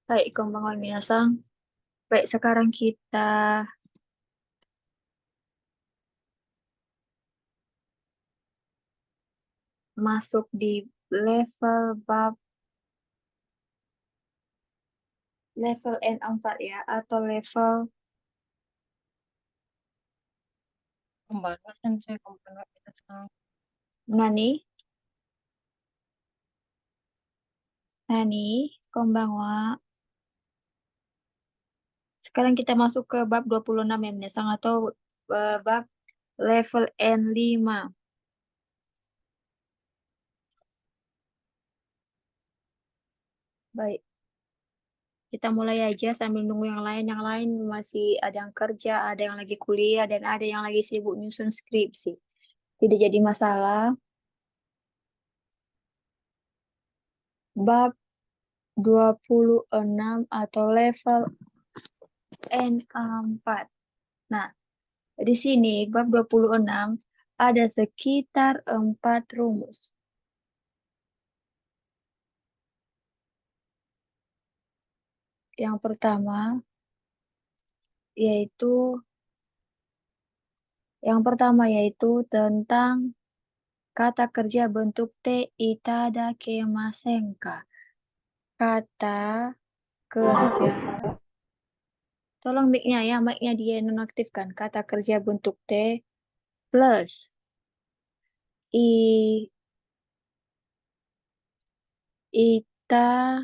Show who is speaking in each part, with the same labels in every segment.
Speaker 1: Baik, konbanwa minasan. Baik, sekarang kita masuk di level bab level N4 ya, atau level
Speaker 2: Pembahasan saya pembahasan
Speaker 1: nani, nani, konbanwa. Sekarang kita masuk ke bab 26 ya, minasan, atau bab level N5. Baik, kita mulai aja sambil nunggu yang lain. Yang lain masih ada yang kerja, ada yang lagi kuliah, dan ada yang lagi sibuk nyusun skripsi. Tidak jadi masalah. Bab 26 atau level N4. Nah, di sini bab 26 ada sekitar 4 rumus. Yang pertama yaitu tentang kata kerja bentuk te itadakimasen ka. Kata kerja. Tolong mic-nya ya, mic-nya dia nonaktifkan. Kata kerja bentuk T plus i ita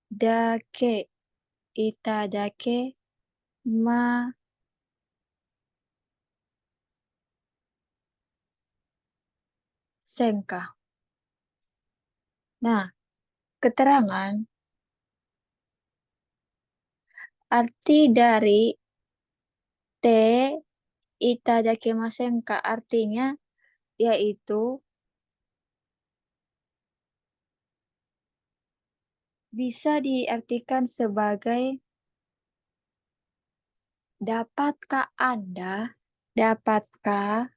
Speaker 1: dake itadake ma senka. Nah, keterangan arti dari te itadakimasen ka artinya yaitu bisa diartikan sebagai dapatkah dapatkah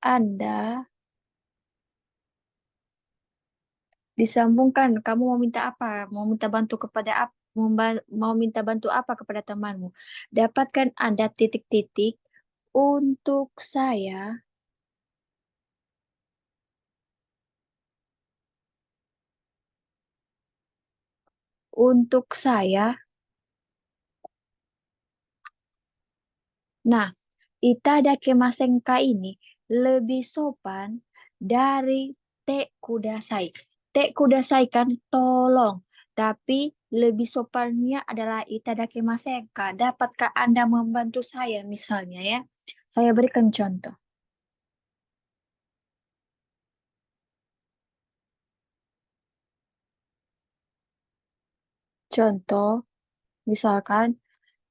Speaker 1: Anda disambungkan, kamu mau minta apa? Mau minta bantu kepada apa? Mau minta bantu apa kepada temanmu? Dapatkan Anda titik-titik untuk saya, untuk saya. Nah, itada kemasenka ini lebih sopan dari te kudasai. Te kudasai kan tolong, tapi lebih sopannya adalah itada kemasenka. Dapatkah Anda membantu saya misalnya ya? Saya berikan contoh. Contoh, misalkan,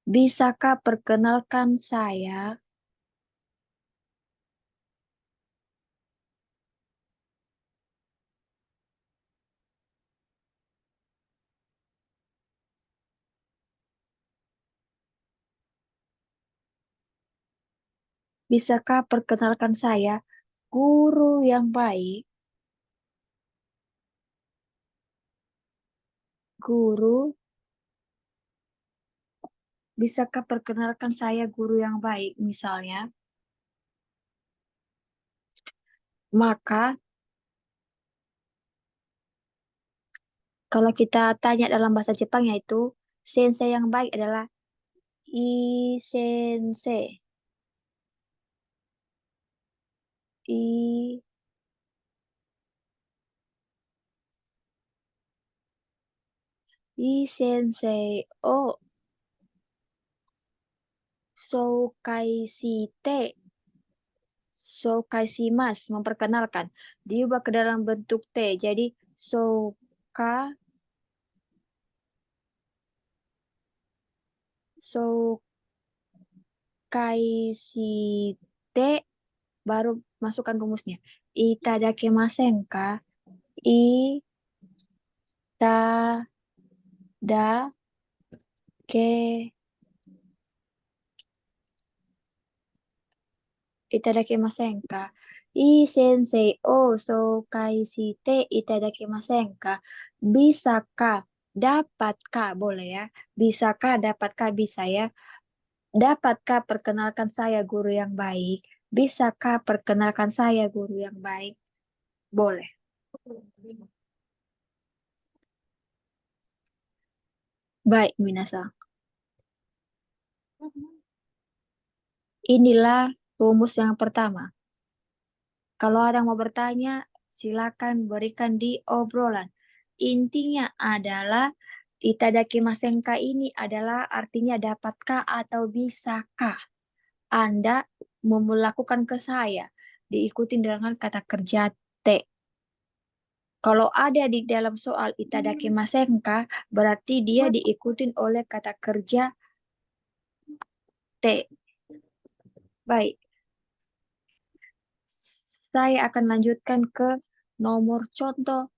Speaker 1: bisakah perkenalkan saya? Bisakah perkenalkan saya, guru yang baik? Guru, bisakah perkenalkan saya guru yang baik misalnya? Maka kalau kita tanya dalam bahasa Jepang yaitu sensei yang baik adalah i sensei. I i sensei o shoukaishite. Mas memperkenalkan. Diubah ke dalam bentuk T. Jadi souka shoukaishite baru masukkan rumusnya. Itadakimasen ka? I ta da ke itadakimasen ka? Ii sensei o soukai shite itadakimasen ka? Bisakah, dapatkah, boleh ya? Bisakah, dapatkah, bisa ya? Dapatkah perkenalkan saya guru yang baik? Bisakah perkenalkan saya guru yang baik? Boleh. Baik, minasan. Inilah rumus yang pertama. Kalau ada yang mau bertanya, silakan berikan di obrolan. Intinya adalah itadakimasen ka ini adalah artinya dapatkah atau bisakah Anda melakukan ke saya. Diikuti dengan kata kerja T. Kalau ada di dalam soal itadakimasen ka, berarti dia diikutin oleh kata kerja T. Baik, saya akan lanjutkan ke nomor contoh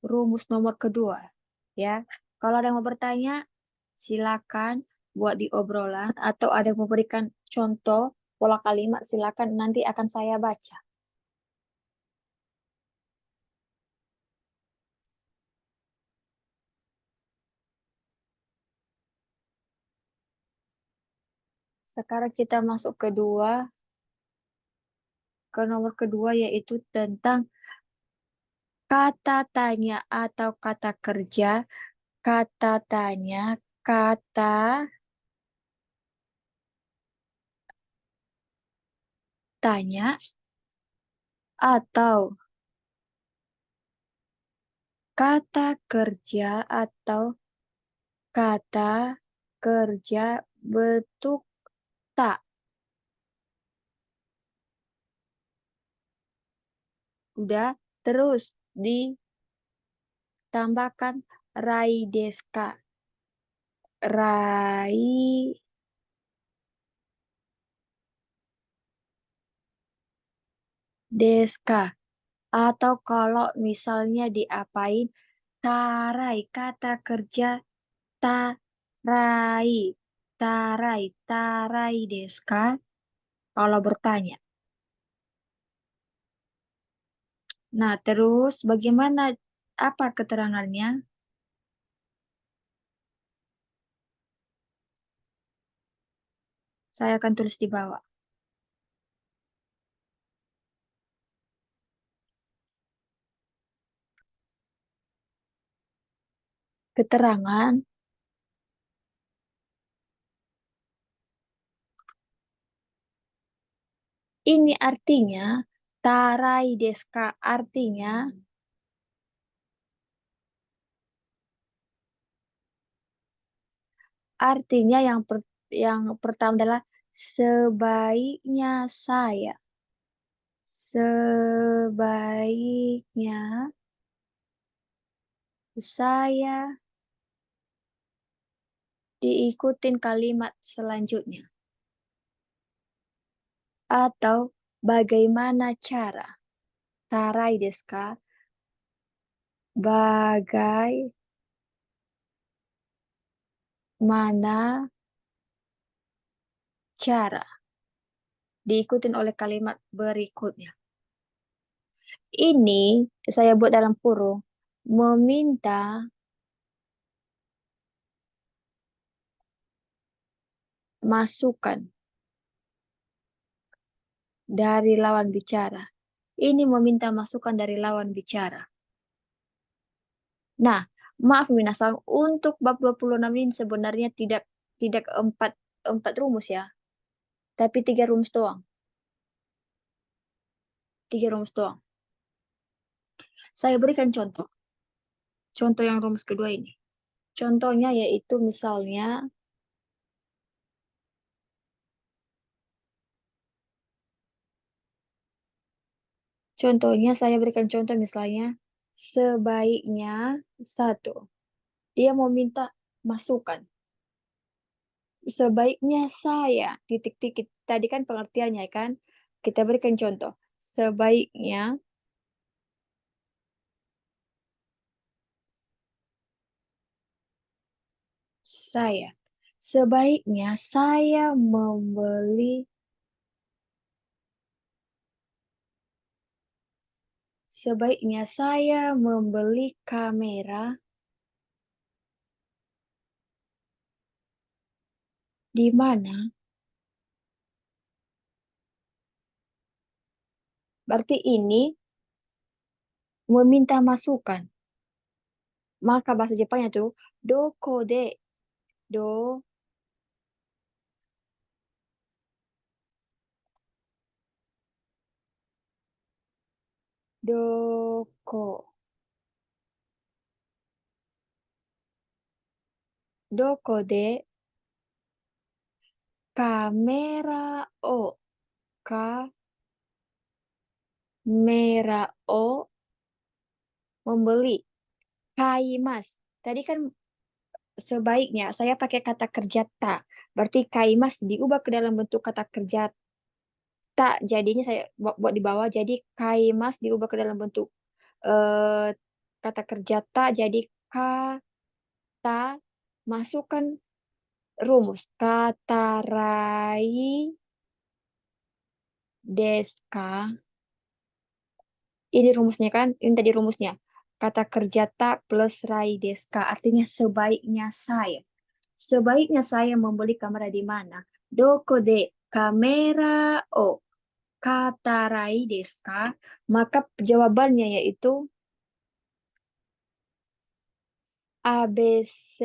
Speaker 1: rumus nomor kedua. Ya, kalau ada yang mau bertanya, silakan buat di obrolan atau ada yang memberikan contoh pola kalimat, silakan nanti akan saya baca. Sekarang kita masuk ke nomor kedua yaitu tentang kata tanya atau kata kerja. Kata tanya, kata tanya atau kata kerja atau kata kerja bentuk tak. Udah, terus ditambahkan rai deska. Rai deska. Atau kalau misalnya diapain, tarai. Kata kerja tarai. Tarai. Tarai deska. Kalau bertanya. Nah, terus bagaimana, apa keterangannya? Saya akan tulis di bawah. Keterangan ini artinya tarai deska artinya yang pertama adalah sebaiknya sebaiknya saya diikutin kalimat selanjutnya atau bagaimana cara tarai desu ka? Bagaimana cara diikutin oleh kalimat berikutnya. Ini saya buat dalam kurung meminta masukan dari lawan bicara. Ini meminta masukan dari lawan bicara. Nah, maaf minasan, untuk bab 26 ini sebenarnya tidak tidak empat rumus ya, tapi 3 rumus doang. 3 rumus doang. Saya berikan contoh. Contoh yang rumus kedua ini. Contohnya yaitu misalnya saya berikan contoh misalnya sebaiknya satu. Dia mau minta masukan. Sebaiknya saya titik-titik. Tadi kan pengertiannya kan. Kita berikan contoh. Sebaiknya saya. Sebaiknya saya membeli Sebaiknya saya membeli kamera di mana? Berarti ini meminta masukan. Maka bahasa Jepangnya tuh doko de do doko doko de kamera o kamera o membeli kaimas. Tadi kan sebaiknya saya pakai kata kerja ta. Berarti kaimas diubah ke dalam bentuk kata kerja ta. Jadinya saya buat di bawah. Jadi kaimas diubah ke dalam bentuk eh, kata kerja ta. Jadi kata masukkan rumus. Kata rai deska. Ini rumusnya kan? Ini tadi rumusnya. Kata kerja ta plus rai deska. Artinya sebaiknya saya. Sebaiknya saya membeli kamera di mana? Doko de kamera o katarai desu ka? Maka jawabannya yaitu ABC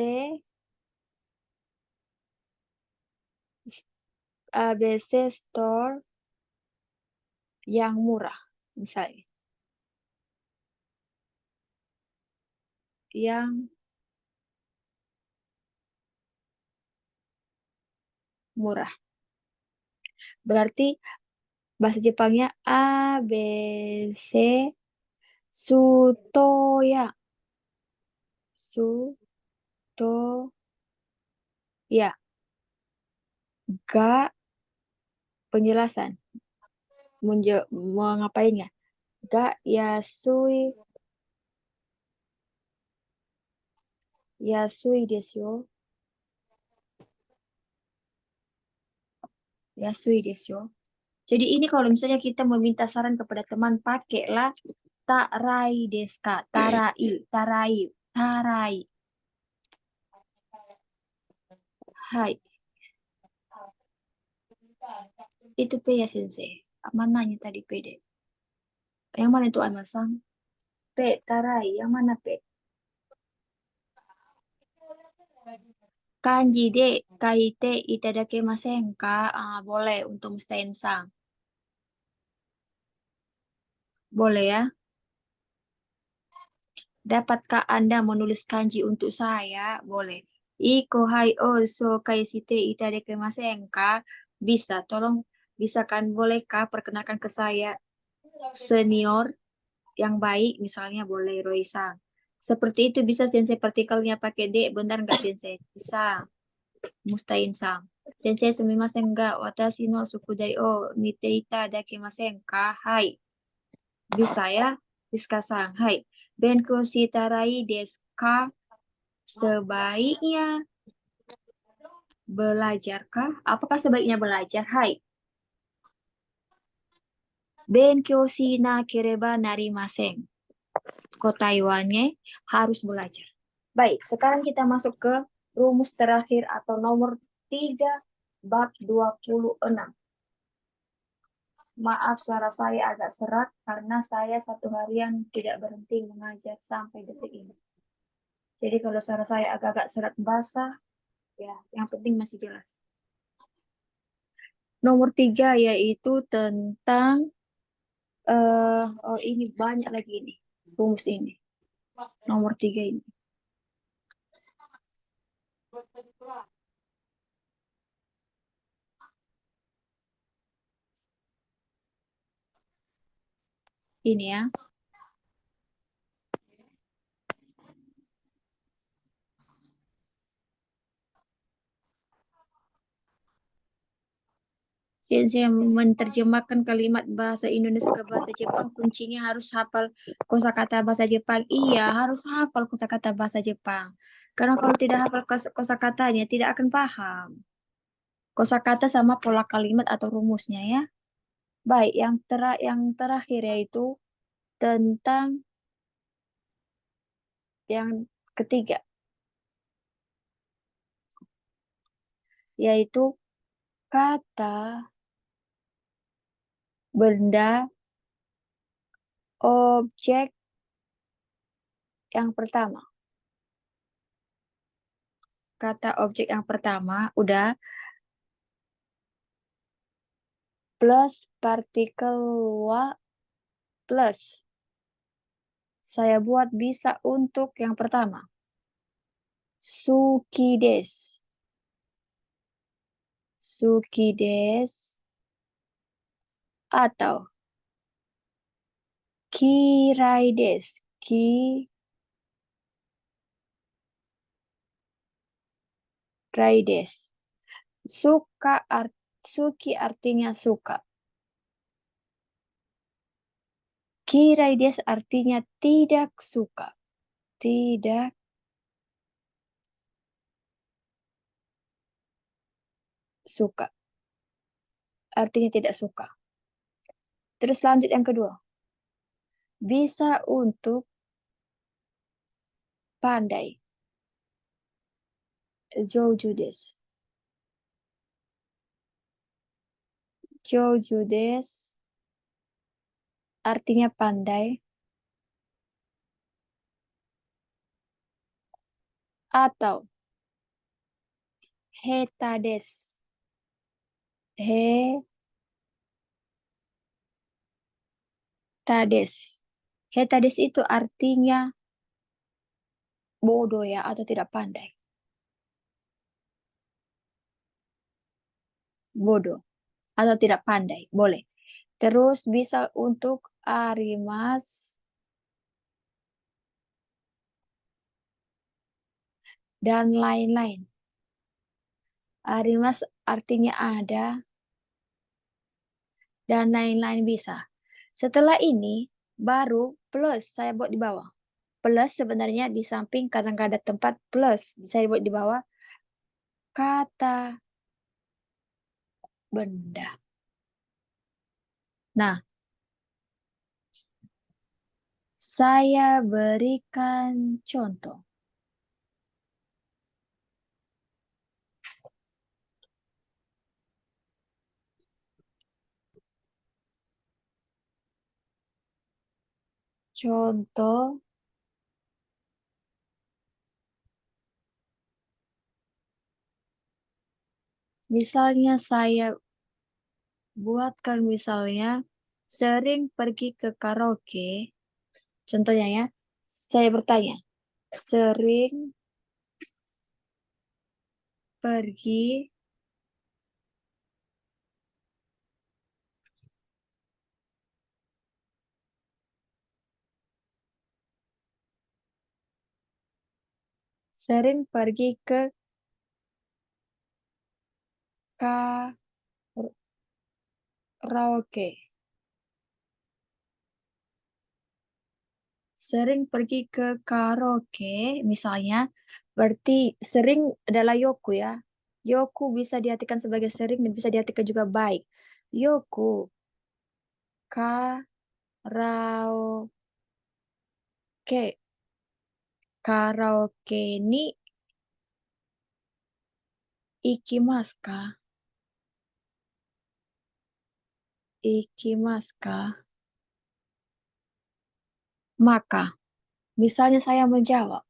Speaker 1: ABC Store yang murah, misalnya. Yang murah. Berarti bahasa Jepangnya ABC Sutoya. Sutoya. Ga penjelasan. Mau ngapain ya? Ga yasui. Yasui desu yo. Yasui desu yo. Jadi ini kalau misalnya kita meminta saran kepada teman, pakailah tarai desu ka, tarai, tarai, tarai. Hai, itu P ya sensei. Mananya tadi P deh? Yang mana itu Amasang? P, tarai, yang mana P? Kanji de kaite itadakemasen ka? Ah, boleh untuk Mustain Sang. Boleh ya. Dapatkah Anda menulis kanji untuk saya? Boleh. Iko hai o so kaisite itadakemasen ka? Bisa. Tolong bisa kan? Bolehkah perkenalkan ke saya senior yang baik, misalnya boleh Roy-san. Seperti itu bisa sensei partikelnya pakai D, benar nggak sensei? Bisa. Mustain-san. Sensei sumimasen ga watashi no sukudai o mite ita dakimasen ka? Hai. Bisa ya? Rizka-san. Hai. Benkou shitarai desu ka? Sebaiknya belajarkah? Apakah sebaiknya belajar? Hai. Benkyou shi nakereba narimasen. Taiwannya harus belajar. Baik, sekarang kita masuk ke rumus terakhir atau nomor 3 bab 26. Maaf suara saya agak serak karena saya satu harian tidak berhenti mengajar sampai detik ini. Jadi kalau suara saya agak-agak serak basah, ya yang penting masih jelas. Nomor 3 yaitu tentang oh ini banyak lagi ini rumus ini. Nomor 3 ini. Ini ya. Saya menerjemahkan kalimat bahasa Indonesia ke bahasa Jepang, kuncinya harus hafal kosakata bahasa Jepang. Iya, harus hafal kosakata bahasa Jepang. Karena kalau tidak hafal kosakatanya, tidak akan paham. Kosakata sama pola kalimat atau rumusnya ya. Baik, yang terakhir yaitu tentang yang ketiga, yaitu kata, benda, objek yang pertama. Kata objek yang pertama udah, plus partikel wa plus. Saya buat bisa untuk yang pertama. Suki des. Suki des. Atau kirai des. Kirai des. Suki artinya suka. Kirai des artinya tidak suka. Tidak suka. Artinya tidak suka. Terus lanjut yang kedua. Bisa untuk pandai. Jouju desu. Jouju desu artinya pandai. Atau heta desu. Heta desu. Heta desu itu artinya bodoh ya, atau tidak pandai. Bodoh atau tidak pandai, boleh. Terus bisa untuk arimas dan lain-lain. Arimas artinya ada dan lain-lain bisa. Setelah ini baru plus saya buat di bawah. Plus sebenarnya di samping karena nggak ada tempat plus saya buat di bawah kata benda. Nah, saya berikan contoh. Contoh misalnya saya buatkan misalnya sering pergi ke karaoke. Contohnya ya, saya bertanya, sering pergi ke karaoke. Sering pergi ke karaoke, misalnya, berarti sering adalah yoku ya. Yoku bisa diartikan sebagai sering dan bisa diartikan juga baik. Yoku karaoke. Karaoke ni ikimasu ka? Ikimasu ka? Maka, misalnya saya menjawab,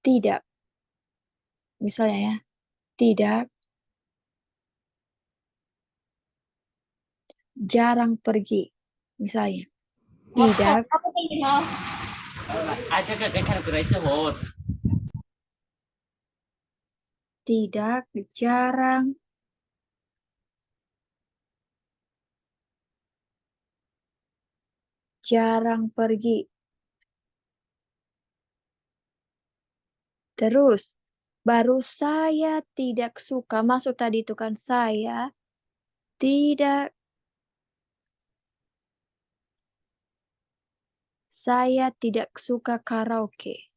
Speaker 1: tidak. Misalnya ya, tidak, jarang pergi. Misalnya, tidak, tidak, jarang, jarang pergi. Terus, baru saya tidak suka. Masuk tadi itu kan tidak, saya tidak suka karaoke.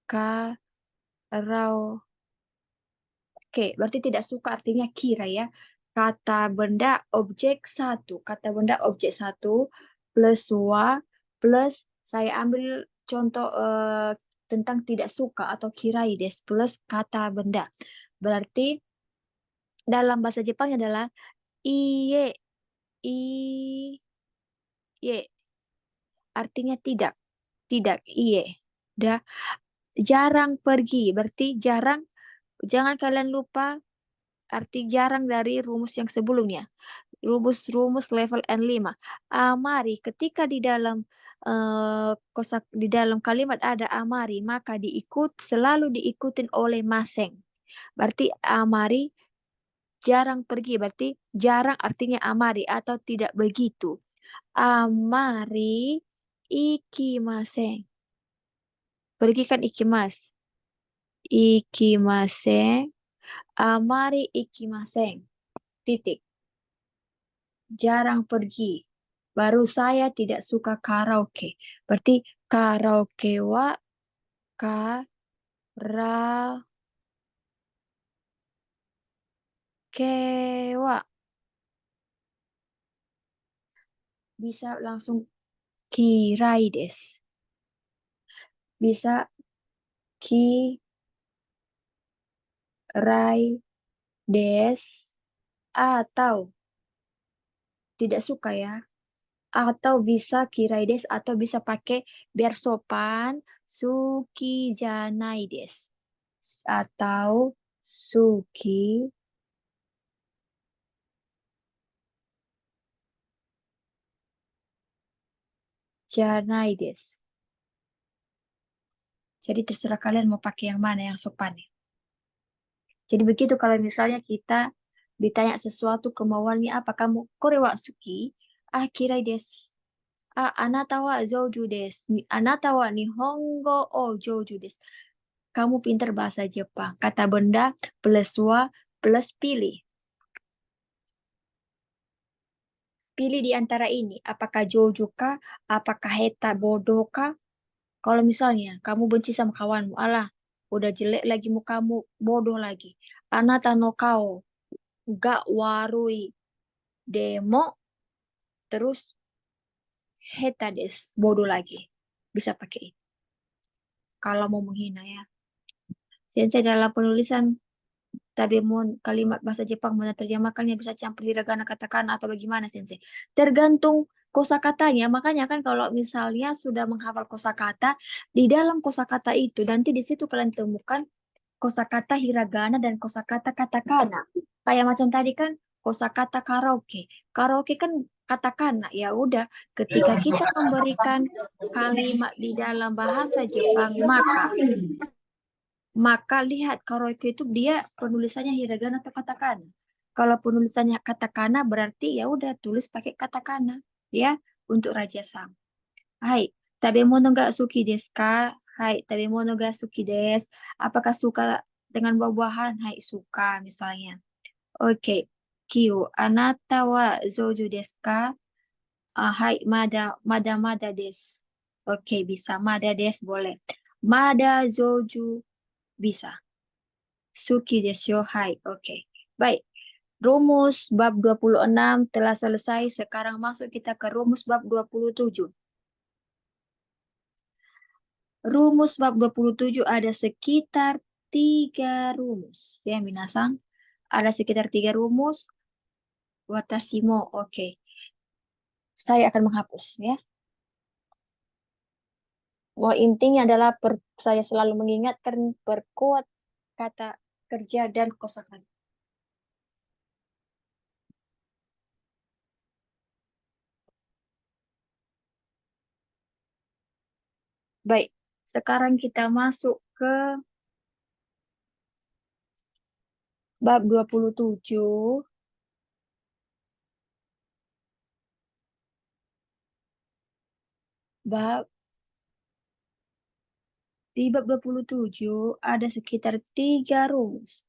Speaker 1: Karaoke, berarti tidak suka artinya kira ya. kata benda objek satu. Kata benda objek satu plus wa plus saya ambil contoh tentang tidak suka atau kiraides plus kata benda. Berarti dalam bahasa Jepang adalah iye, iye, artinya tidak, tidak, iye. Dah, jarang pergi, berarti jarang, jangan kalian lupa arti jarang dari rumus yang sebelumnya. Rumus-rumus level N5. Amari, ketika di dalam kosak di dalam kalimat ada amari, maka selalu diikutin oleh maseng. Berarti amari jarang pergi, berarti jarang artinya amari atau tidak begitu. Amari ikimaseng. Pergi kan ikimas. Ikimaseng. Amari ikimaseng. Titik. Jarang pergi. Baru saya tidak suka karaoke. Berarti karaoke wa karaoke wa. Bisa langsung kirai des. Bisa kirai des atau tidak suka ya. Atau bisa kirai des atau bisa pakai biar sopan suki janai des. Atau suki janai des. Jadi terserah kalian mau pakai yang mana yang sopan ya. Jadi begitu kalau misalnya kita ditanya sesuatu kemauannya apa kamu korewa suki? Ah kirai des. Ah anata wa jouju des. Anata wa nihongo o jouju des. Kamu pintar bahasa Jepang. Kata benda plus wa plus pilih. Pilih di antara ini. Apakah jouju kah? Apakah heta bodoh kah? Kalau misalnya kamu benci sama kawanmu, alah, udah jelek lagi mukamu, bodoh lagi. Anata no kao, gak warui, demo, terus heta des, bodoh lagi. Bisa pakai ini. Kalau mau menghina ya. Sensei dalam penulisan tabemon kalimat bahasa Jepang menerjemahkannya bisa campur hiragana katakana atau bagaimana Sensei? Tergantung kosakatanya. Makanya kan kalau misalnya sudah menghafal kosakata, di dalam kosakata itu nanti di situ kalian temukan kosakata hiragana dan kosakata katakana. Kayak macam tadi kan kosakata karaoke. Karaoke kan katakana. Ya udah, ketika kita memberikan kalimat di dalam bahasa Jepang, maka lihat karaoke itu dia penulisannya hiragana atau katakana. Kalau penulisannya katakana berarti ya udah tulis pakai katakana ya untuk Raja Sam. Hai, tabemono ga suki desu ka? Hai, tabemono ga suki desu. Apakah suka dengan buah-buahan? Hai, suka misalnya. Oke. Kyu, anata wa zouju desu ka? Ah, hai, mada desu. Oke, bisa. Mada desu boleh. Mada zouju bisa. Suki desu yo. Hai, oke. Baik. Rumus bab 26 telah selesai. Sekarang masuk kita ke rumus bab 27. Rumus bab 27 ada sekitar 3 rumus. Ya, minasang. Ada sekitar 3 rumus. Watasimo, oke. Saya akan menghapus ya. Wah, intinya adalah saya selalu mengingatkan perkuat kata kerja dan kosakata. Baik, sekarang kita masuk ke bab 27. Bab Di bab 27 ada sekitar 3 rumus.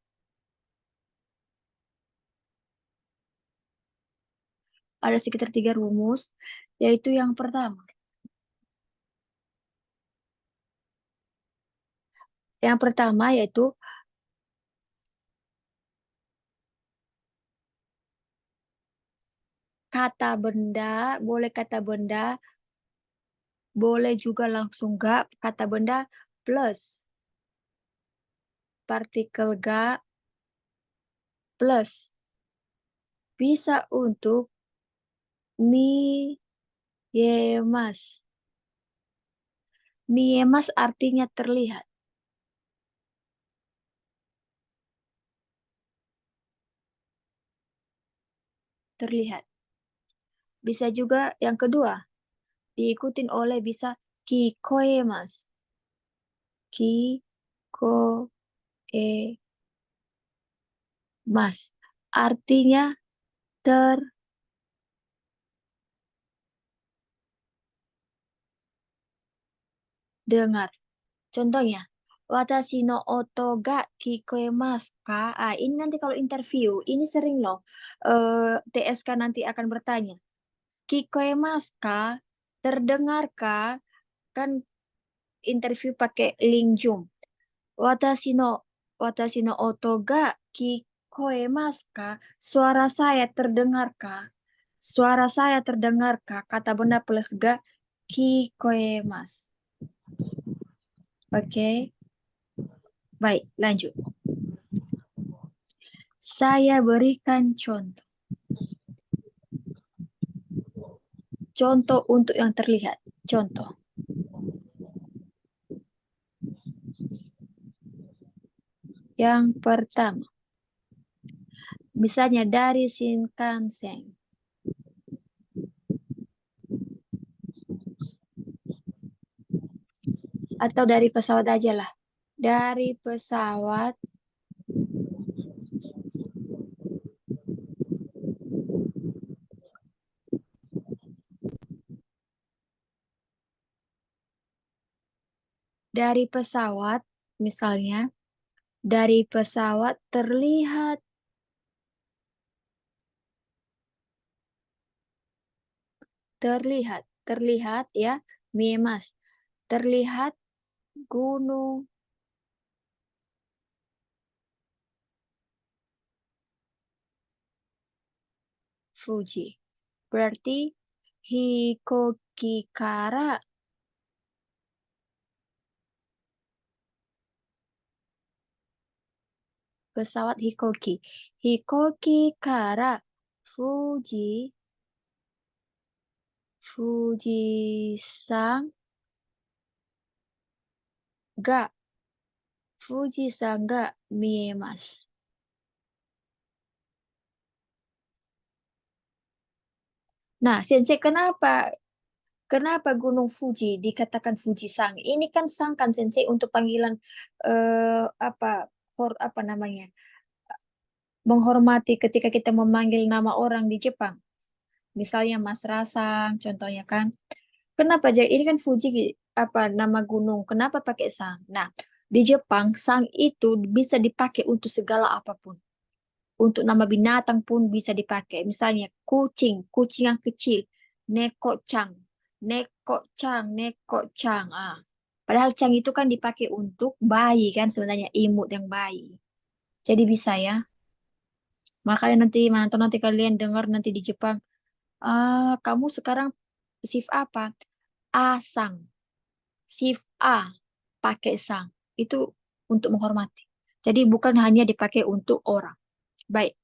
Speaker 1: Ada sekitar 3 rumus, yaitu yang pertama. Yang pertama yaitu kata benda, boleh kata benda, boleh juga langsung gak kata benda plus partikel ga plus bisa untuk miemas. Miemas artinya terlihat. Terlihat. Bisa juga yang kedua, diikutin oleh bisa kikoemas. Kikoemas. Artinya terdengar. Contohnya, watashi no oto ga kikoemasu ka? Ah, ini nanti kalau interview, ini sering loh. TSK nanti akan bertanya, kikoemasu ka? Terdengarkah? Kan interview pakai link Zoom. Watashi no watashi no oto ga kikoemasu ka? Suara saya terdengarkah? Suara saya terdengarkah? Kata benda plus ga kikoemasu. Oke, baik, lanjut. Saya berikan contoh. Contoh untuk yang terlihat. Contoh. Yang pertama. Misalnya dari Shinkansen. Atau dari pesawat aja lah. Dari pesawat. Dari pesawat. Misalnya. Dari pesawat terlihat. Terlihat. Terlihat ya. Miemas. Terlihat gunung Fuji. Berarti Hikoki kara pesawat Hikoki. Hikoki kara Fuji. Fujisan ga Fujisan ga miemasu. Nah, Sensei, kenapa Gunung Fuji dikatakan Fujisan? Ini kan sang kan Sensei untuk panggilan apa apa namanya? Menghormati ketika kita memanggil nama orang di Jepang. Misalnya Mas Rasang, contohnya kan. Kenapa aja ini kan Fuji apa nama gunung? Kenapa pakai sang? Nah, di Jepang sang itu bisa dipakai untuk segala apapun. Untuk nama binatang pun bisa dipakai. Misalnya kucing, kucing yang kecil, neko-chan, neko-chan, neko-chan. Ah. Padahal chan itu kan dipakai untuk bayi kan sebenarnya imut yang bayi. Jadi bisa ya. Makanya nanti nanti kalian dengar nanti di Jepang, kamu sekarang shift apa? Asang. Shift A pakai sang. Itu untuk menghormati. Jadi bukan hanya dipakai untuk orang. Baik.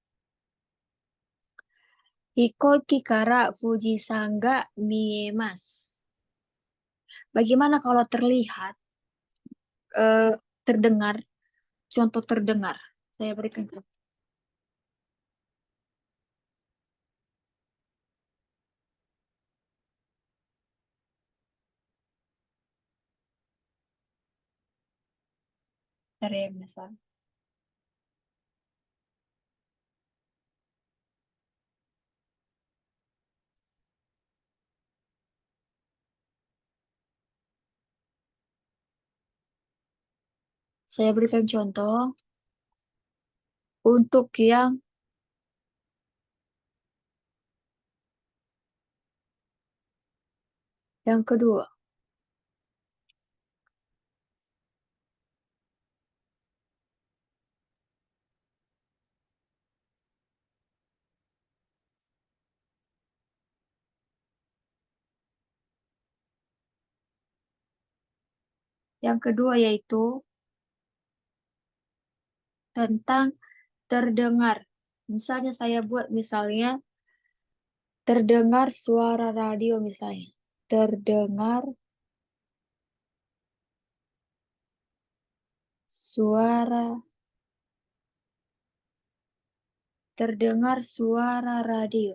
Speaker 1: Hikoki kara Fujisan ga miemasu. Bagaimana kalau terlihat, eh, terdengar, contoh terdengar. Saya berikan contoh. Dari misal. Saya berikan contoh untuk yang kedua. Yang kedua yaitu tentang terdengar. Misalnya saya buat misalnya terdengar suara radio misalnya. Terdengar suara terdengar suara radio.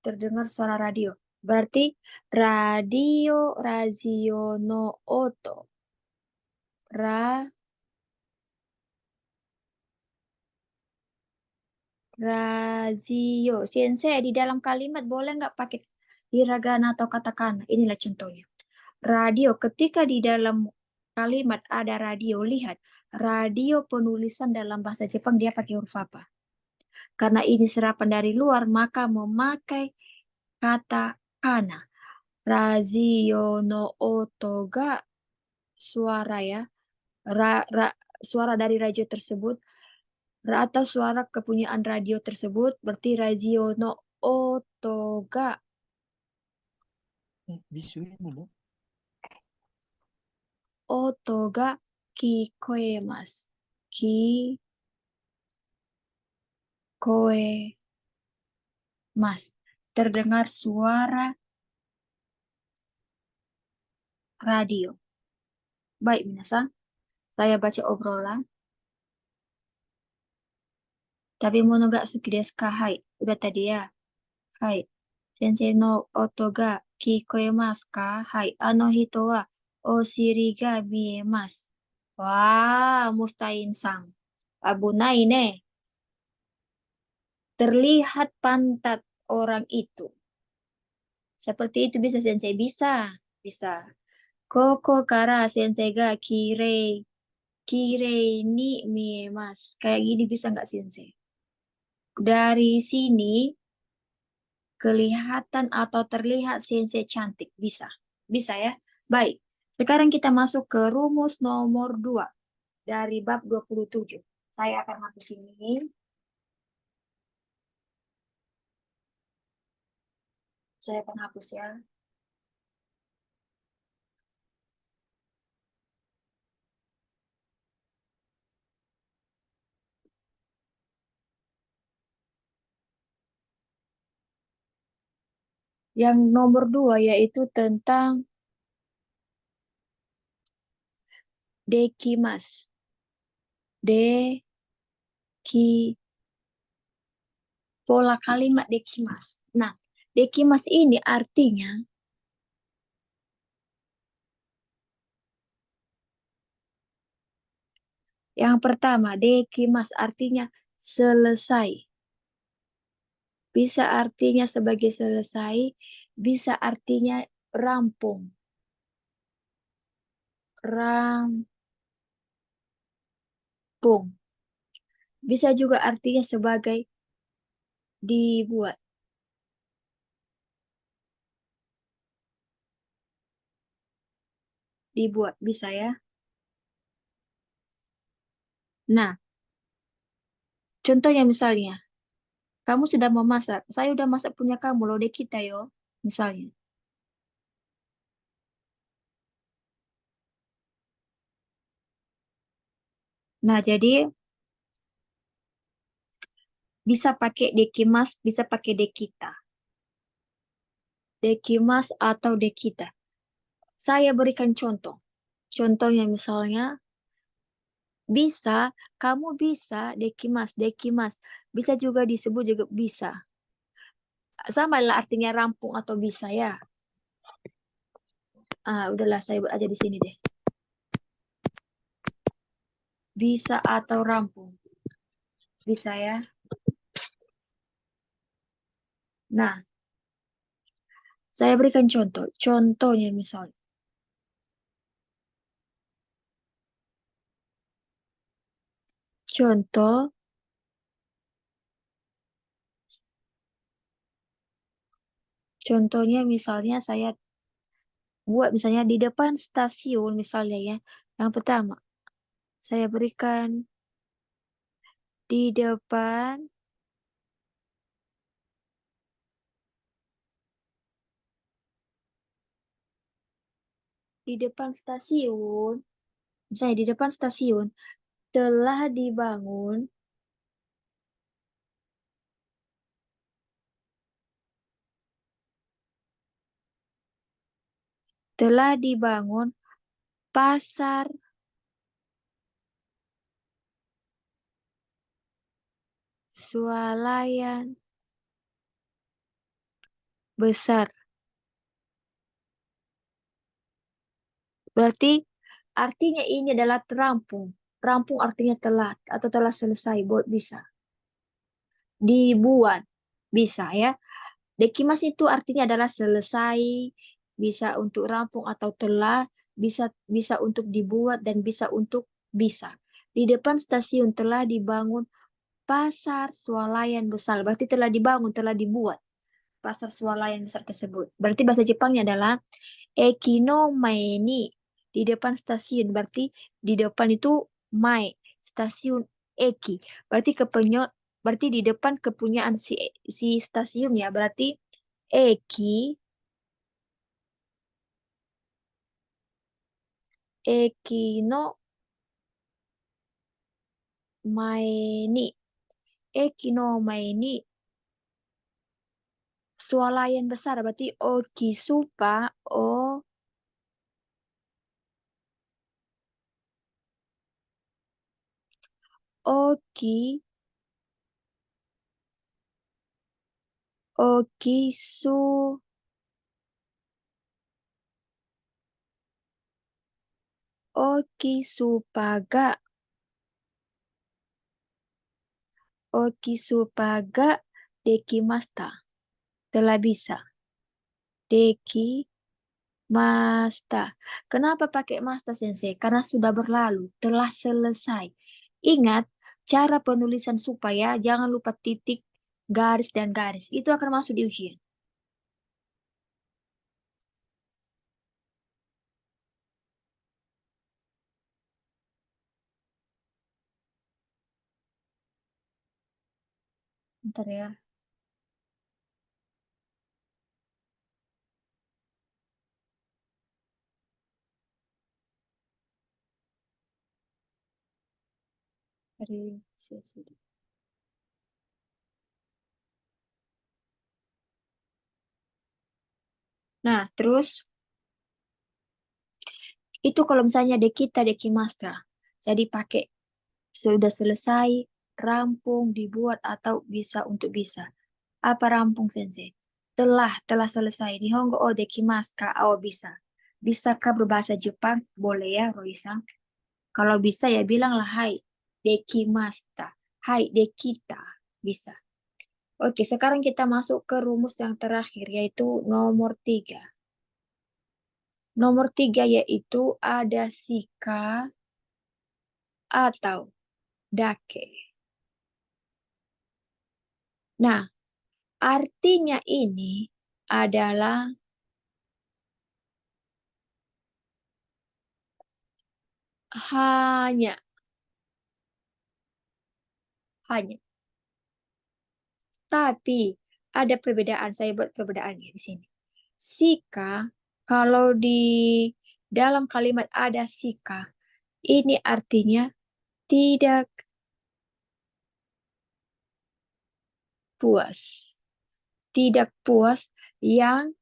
Speaker 1: Terdengar suara radio. Berarti radio razio no oto. Ra razio. Sensei di dalam kalimat boleh nggak pakai hiragana atau katakana? Inilah contohnya. Radio, ketika di dalam kalimat ada radio, lihat. Radio penulisan dalam bahasa Jepang dia pakai huruf apa? Karena ini serapan dari luar, maka memakai kata kana. Razio no oto ga suara ya. Ra, ra, suara dari radio tersebut atau suara kepunyaan radio tersebut berarti radio no oto ga
Speaker 2: Bisuin dulu.
Speaker 1: oto ga kikoemasu. Kikoemasu. Terdengar suara radio. Baik, minasan. Saya baca obrolan. Tapi monogatsuki desu ka? Hai. Udah tadi ya. Hai. Sensei no oto ga kikoemasu ka? Hai. Ano hito wa oshiri ga miemasu. Wah, Mustain-san. Abunai ne. Terlihat pantat orang itu. Seperti itu bisa sensei. Bisa. Bisa. Koko kara sensei ga kirei ni miemasu. Kayak gini bisa nggak sensei? Dari sini kelihatan atau terlihat sensei cantik. Bisa. Bisa ya. Baik. Sekarang kita masuk ke rumus nomor 2 dari bab 27. Saya akan hapus ini. Saya akan hapus ya. Yang nomor 2 yaitu tentang dekimas. Deki, pola kalimat dekimas. Nah, dekimas ini artinya yang pertama, dekimas artinya selesai. Bisa artinya sebagai selesai, bisa artinya rampung. Rampung. Bisa juga artinya sebagai dibuat. Dibuat bisa ya. Nah, contohnya misalnya, kamu sudah memasak. Saya udah masak punya kamu loh, dek kita yo. Misalnya. Nah, jadi bisa pakai dekimas, bisa pakai dekita. Dekimas atau dekita. Saya berikan contoh. Contohnya misalnya, bisa, kamu bisa dekimas, dekimas. Bisa juga disebut juga bisa. Sama lah artinya rampung atau bisa ya. Ah, udahlah saya buat aja di sini deh. Bisa atau rampung. Bisa ya. Nah, saya berikan contoh. Contohnya misalnya. Contoh, contohnya misalnya saya buat misalnya di depan stasiun misalnya ya. Yang pertama, saya berikan di depan Di depan stasiun, misalnya di depan stasiun telah dibangun pasar swalayan besar. Berarti artinya ini adalah terampung. Rampung artinya telah atau telah selesai buat bisa. Dibuat bisa ya. Dekimas itu artinya adalah selesai, bisa untuk rampung atau telah, bisa bisa untuk dibuat dan bisa untuk bisa. Di depan stasiun telah dibangun pasar swalayan besar. Berarti telah dibangun, telah dibuat pasar swalayan besar tersebut. Berarti bahasa Jepangnya adalah Ekino Maeni di depan stasiun. Berarti di depan itu Mae, stasiun Eki. Berarti di depan kepunyaan si stasiun ya. Berarti Eki Ekino Maeni. Ekino Maeni swalayan besar. Berarti Okisupa Oki Okisu Okisupaga Okisupaga dekimasta. Telah bisa. Deki Masta. Kenapa pakai masta sensei? Karena sudah berlalu, telah selesai. Ingat cara penulisan supaya jangan lupa titik, garis, dan garis. Itu akan masuk di ujian. Bentar ya. Dari sesi. Nah, terus itu kalau misalnya dekita dekimasta. Jadi pakai sudah selesai, rampung, dibuat, atau bisa untuk bisa. Apa rampung sensei? Telah selesai. Nihongo o dekimasu ka? Oh bisa. Bisakah berbahasa Jepang? Boleh ya, Roisa. Kalau bisa ya bilanglah hai. Dekimasta. Hai, dekita. Bisa. Oke, sekarang kita masuk ke rumus yang terakhir, yaitu nomor 3. Nomor 3 yaitu ada sika atau dake. Nah, artinya ini adalah hanya. Hanya. Tapi ada perbedaan, saya buat perbedaannya di sini. Sika, kalau di dalam kalimat ada sika, ini artinya tidak puas. Tidak puas yang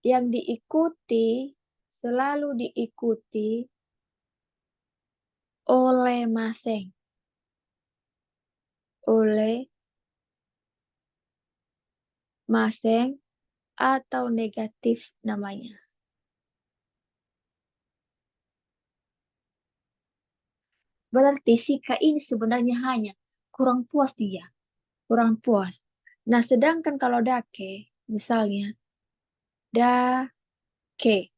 Speaker 1: diikuti, selalu diikuti oleh masing. Oleh masing atau negatif namanya. Berarti sika ini sebenarnya hanya kurang puas dia. Kurang puas. Nah, sedangkan kalau dake, misalnya, dake,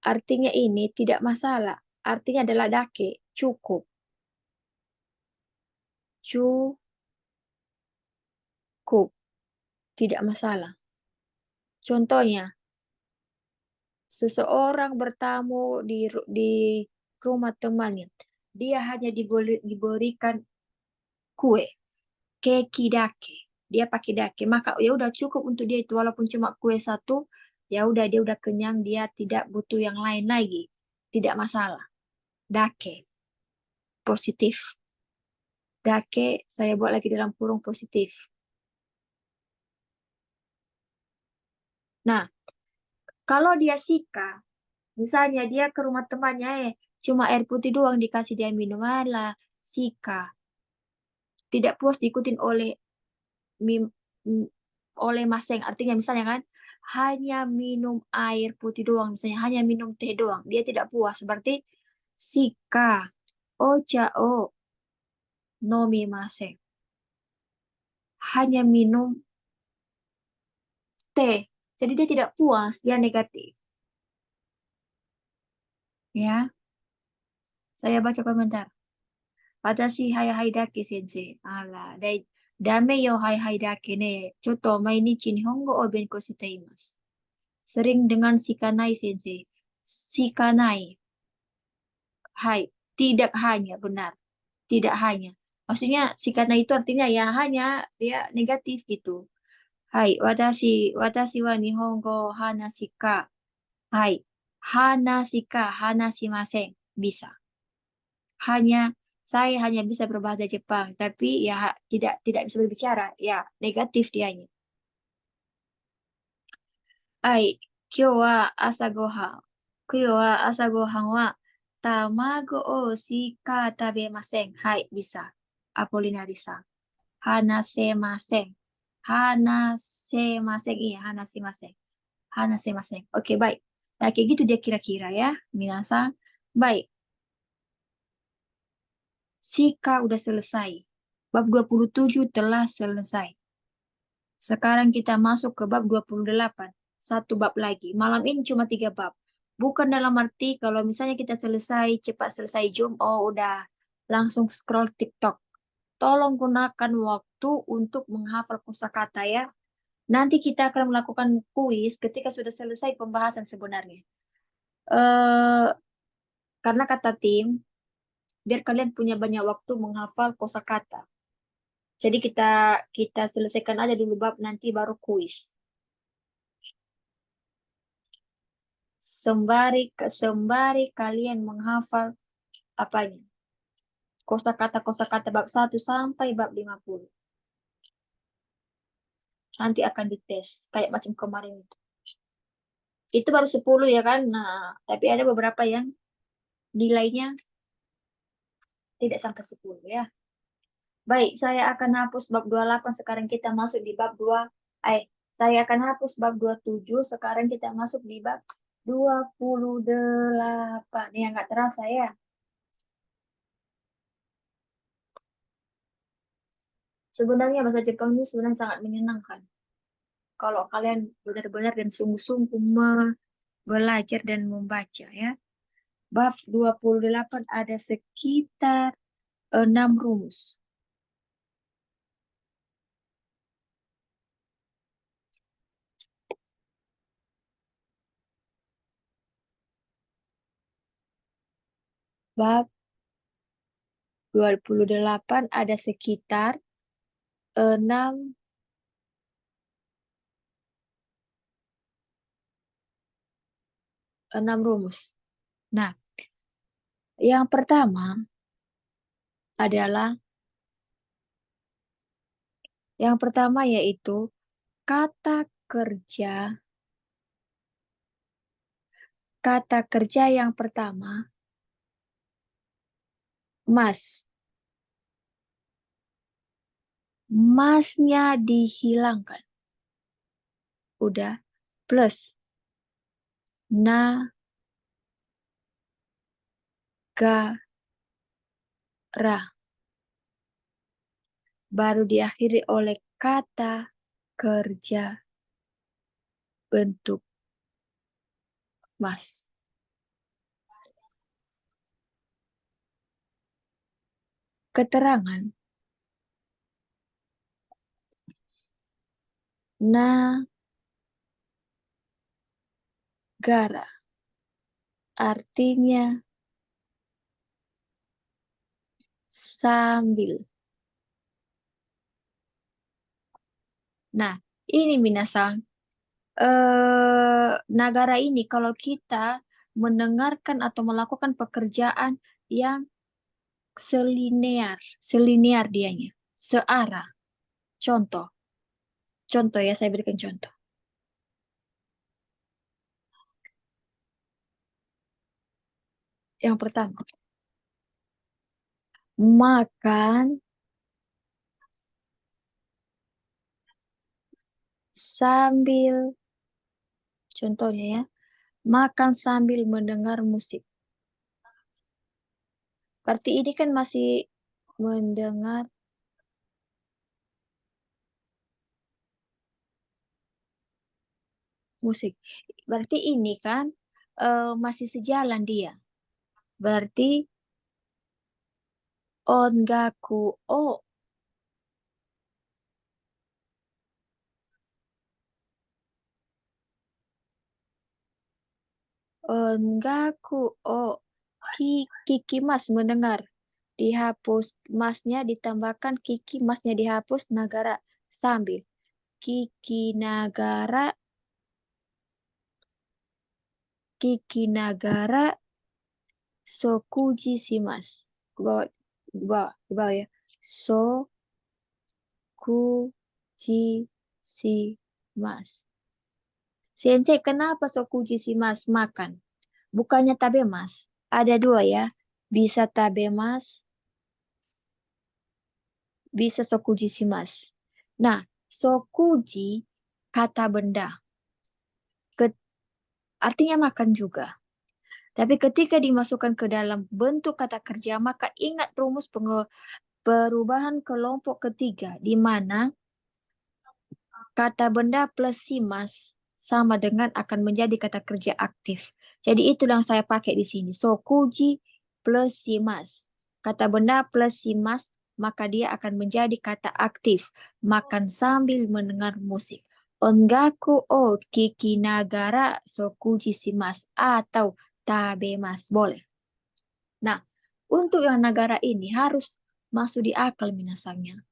Speaker 1: artinya ini tidak masalah. Artinya adalah dake, cukup. Cukup, tidak masalah. Contohnya, seseorang bertamu di rumah temannya. Dia hanya diberikan kue, keki dake. Dia pakai dake, maka ya udah cukup untuk dia itu walaupun cuma kue satu, Ya udah dia udah kenyang, dia tidak butuh yang lain lagi. Tidak masalah. Dake positif. Dake saya buat lagi dalam kurung positif. Nah, kalau dia sika, misalnya dia ke rumah temannya, cuma air putih doang dikasih dia minum, malah sika. Tidak puas diikutin oleh mim- m- oleh maseng. Artinya misalnya kan, hanya minum air putih doang, misalnya hanya minum teh doang. Dia tidak puas. Berarti sika, ocha o nomi maseng. Hanya minum teh. Jadi dia tidak puas, dia negatif. Ya, saya baca komentar. Watashi hai hai dake sensei. Ala, dame yo hai hai dake ne. Choto mainichi nihongo o benko shite imasu. Sering dengan shikanai sensei. Shikanai. Hai, tidak hanya benar, tidak hanya. Maksudnya shikanai itu artinya ya hanya dia negatif gitu. Hai, watashi wa nihongo hanashika. Hai, hanashika, hanashimasen. Bisa. Hanya saya hanya bisa berbahasa Jepang, tapi ya tidak bisa berbicara. Ya, negatif dianya. Hai, kyo wa asa gohan. Kyo wa asa gohan wa tamago o shika tabemasen. Hai, bisa. Apolinarisa. Hanasemasen. Hanasemasen. Iya, hanasemasen. Hanasemasen. Oke, baik. Nah, kayak gitu dia kira-kira ya. Minasa. Baik. Shika udah selesai. Bab 27 telah selesai. Sekarang kita masuk ke bab 28. Satu bab lagi. Malam ini cuma 3 bab. Bukan dalam arti kalau misalnya kita selesai, cepat selesai Zoom, oh udah langsung scroll TikTok. Tolong gunakan waktu untuk menghafal kosakata ya. Nanti kita akan melakukan kuis ketika sudah selesai pembahasan sebenarnya. Eh, karena kata tim, biar kalian punya banyak waktu menghafal kosakata. Jadi kita kita selesaikan aja dulu bab nanti baru kuis. Sembari kalian menghafal apanya? Kosakata bab 1 sampai bab 50. Nanti akan dites kayak macam kemarin itu. Itu baru 10 ya kan? Nah, tapi ada beberapa yang nilainya tidak sampai 10 ya. Baik, saya akan hapus bab 28 sekarang kita masuk di bab 2. Saya akan hapus bab 27 sekarang kita masuk di bab 28. Ya nggak terasa ya. Sebenarnya bahasa Jepang ini sebenarnya sangat menyenangkan. Kalau kalian benar-benar dan sungguh-sungguh belajar dan membaca ya. Bab 28 ada sekitar 6 rumus. Bab 28 ada sekitar 6 rumus. Nah, yang pertama adalah yaitu kata kerja. Kata kerja yang pertama, mas. Masnya dihilangkan. Udah. Plus negara. Baru diakhiri oleh kata kerja bentuk mas. Keterangan negara artinya sambil. Nah, ini minasang. negara ini kalau kita mendengarkan atau melakukan pekerjaan yang selinear dianya, searah. Contoh, contoh ya, saya berikan contoh. Yang pertama, makan sambil, contohnya ya, makan sambil mendengar musik. Berarti ini kan masih mendengar musik. Berarti ini kan masih sejalan dia. Berarti ongaku o ongaku o kiki mas mendengar. Dihapus masnya ditambahkan kiki masnya dihapus nagara sambil. Kiki nagara sokuji shimasu. Ke bawah ya. Sokuji shimasu. Sensei, kenapa sokuji shimasu makan? Bukannya tabemas. Ada dua ya. Bisa tabemas, bisa sokuji shimasu. Nah, sokuji kata benda. Ke- Artinya makan juga. Tapi ketika dimasukkan ke dalam bentuk kata kerja, maka ingat rumus perubahan kelompok ketiga, di mana kata benda plus simas sama dengan akan menjadi kata kerja aktif. Jadi itu yang saya pakai di sini. Sokuji plus simas. Kata benda plus simas, maka dia akan menjadi kata aktif. Makan sambil mendengar musik. Ongaku o kiki nagara sokuji simas atau tabemas. Boleh. Nah, untuk yang negara ini harus masuk di akal minasanya.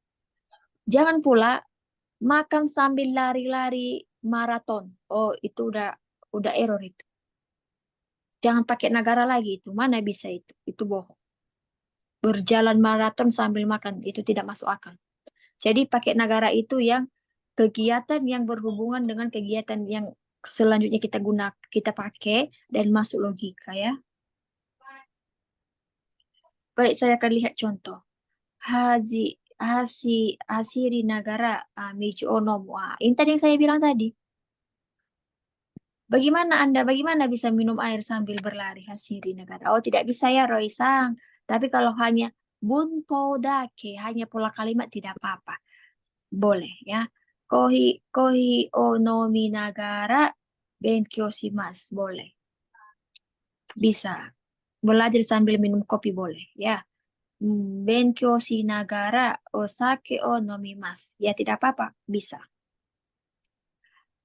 Speaker 1: Jangan pula makan sambil lari-lari maraton. Oh, itu udah error itu. Jangan pakai negara lagi itu. Mana bisa itu? Itu bohong. Berjalan maraton sambil makan itu tidak masuk akal. Jadi pakai negara itu yang kegiatan yang berhubungan dengan kegiatan yang selanjutnya kita pakai dan masuk logika ya. Baik, saya akan lihat contoh. Hasiri Nagara Michi Onomu. Ini tadi yang saya bilang tadi. Bagaimana bisa minum air sambil berlari Hasiri Nagara? Oh, tidak bisa ya, Roy Sang. Tapi kalau hanya bunpo dake, hanya pola kalimat tidak apa-apa. Boleh ya. Kohi onomi nagara benkyou shimasu. Boleh. Bisa. Belajar sambil minum kopi boleh ya. Benkyou shi nagara osake o nomimasu. Ya tidak apa-apa, bisa.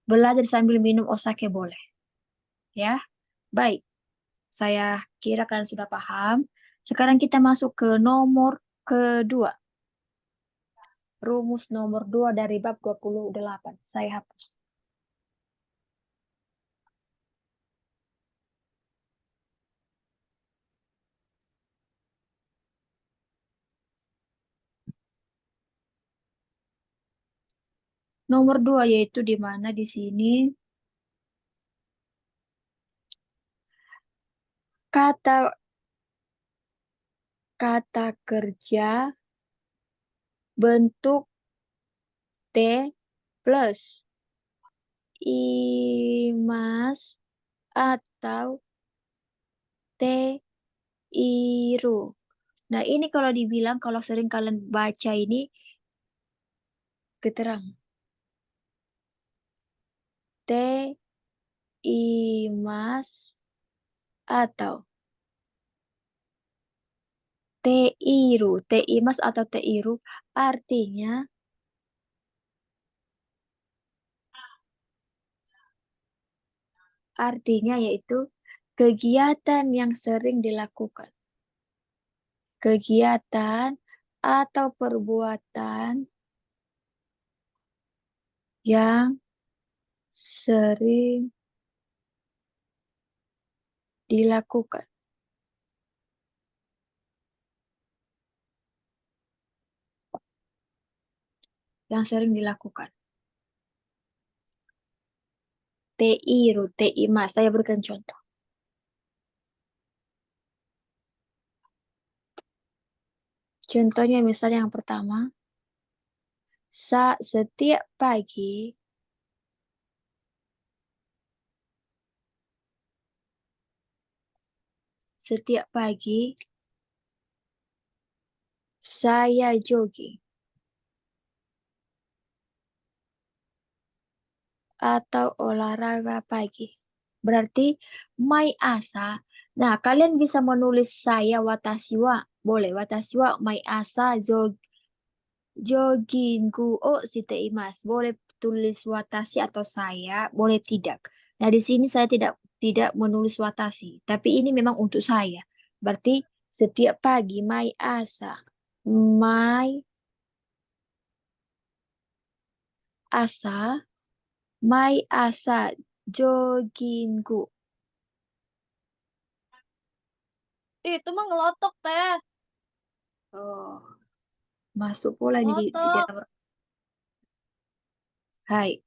Speaker 1: Belajar sambil minum osake boleh. Ya, baik. Saya kira kalian sudah paham. Sekarang kita masuk ke nomor kedua. Rumus nomor 2 dari bab 28. Saya hapus. Nomor 2 yaitu di mana di sini kata kata kerja bentuk T plus imas atau T iru. Nah, ini kalau dibilang, kalau sering kalian baca ini keterang. T imas atau T iru. T imas atau T iru artinya yaitu kegiatan yang sering dilakukan. Kegiatan atau perbuatan yang sering dilakukan. Yang sering dilakukan. TI, TI mas. Saya berikan contoh. Contohnya misalnya yang pertama, setiap pagi saya jogging atau olahraga pagi. Berarti mai asa. Nah, kalian bisa menulis saya watashi wa. Boleh, watashi wa mai asa joggingku shite imasu. Boleh tulis watashi atau saya, boleh tidak. Nah, di sini saya tidak menulis watashi, tapi ini memang untuk saya. Berarti setiap pagi mai asa. Mai asa, mai asa joggingku.
Speaker 2: Itu mah ngelotok teh.
Speaker 1: Oh, masuk pula ini di
Speaker 2: Ngelotok.
Speaker 1: dalam. Hai,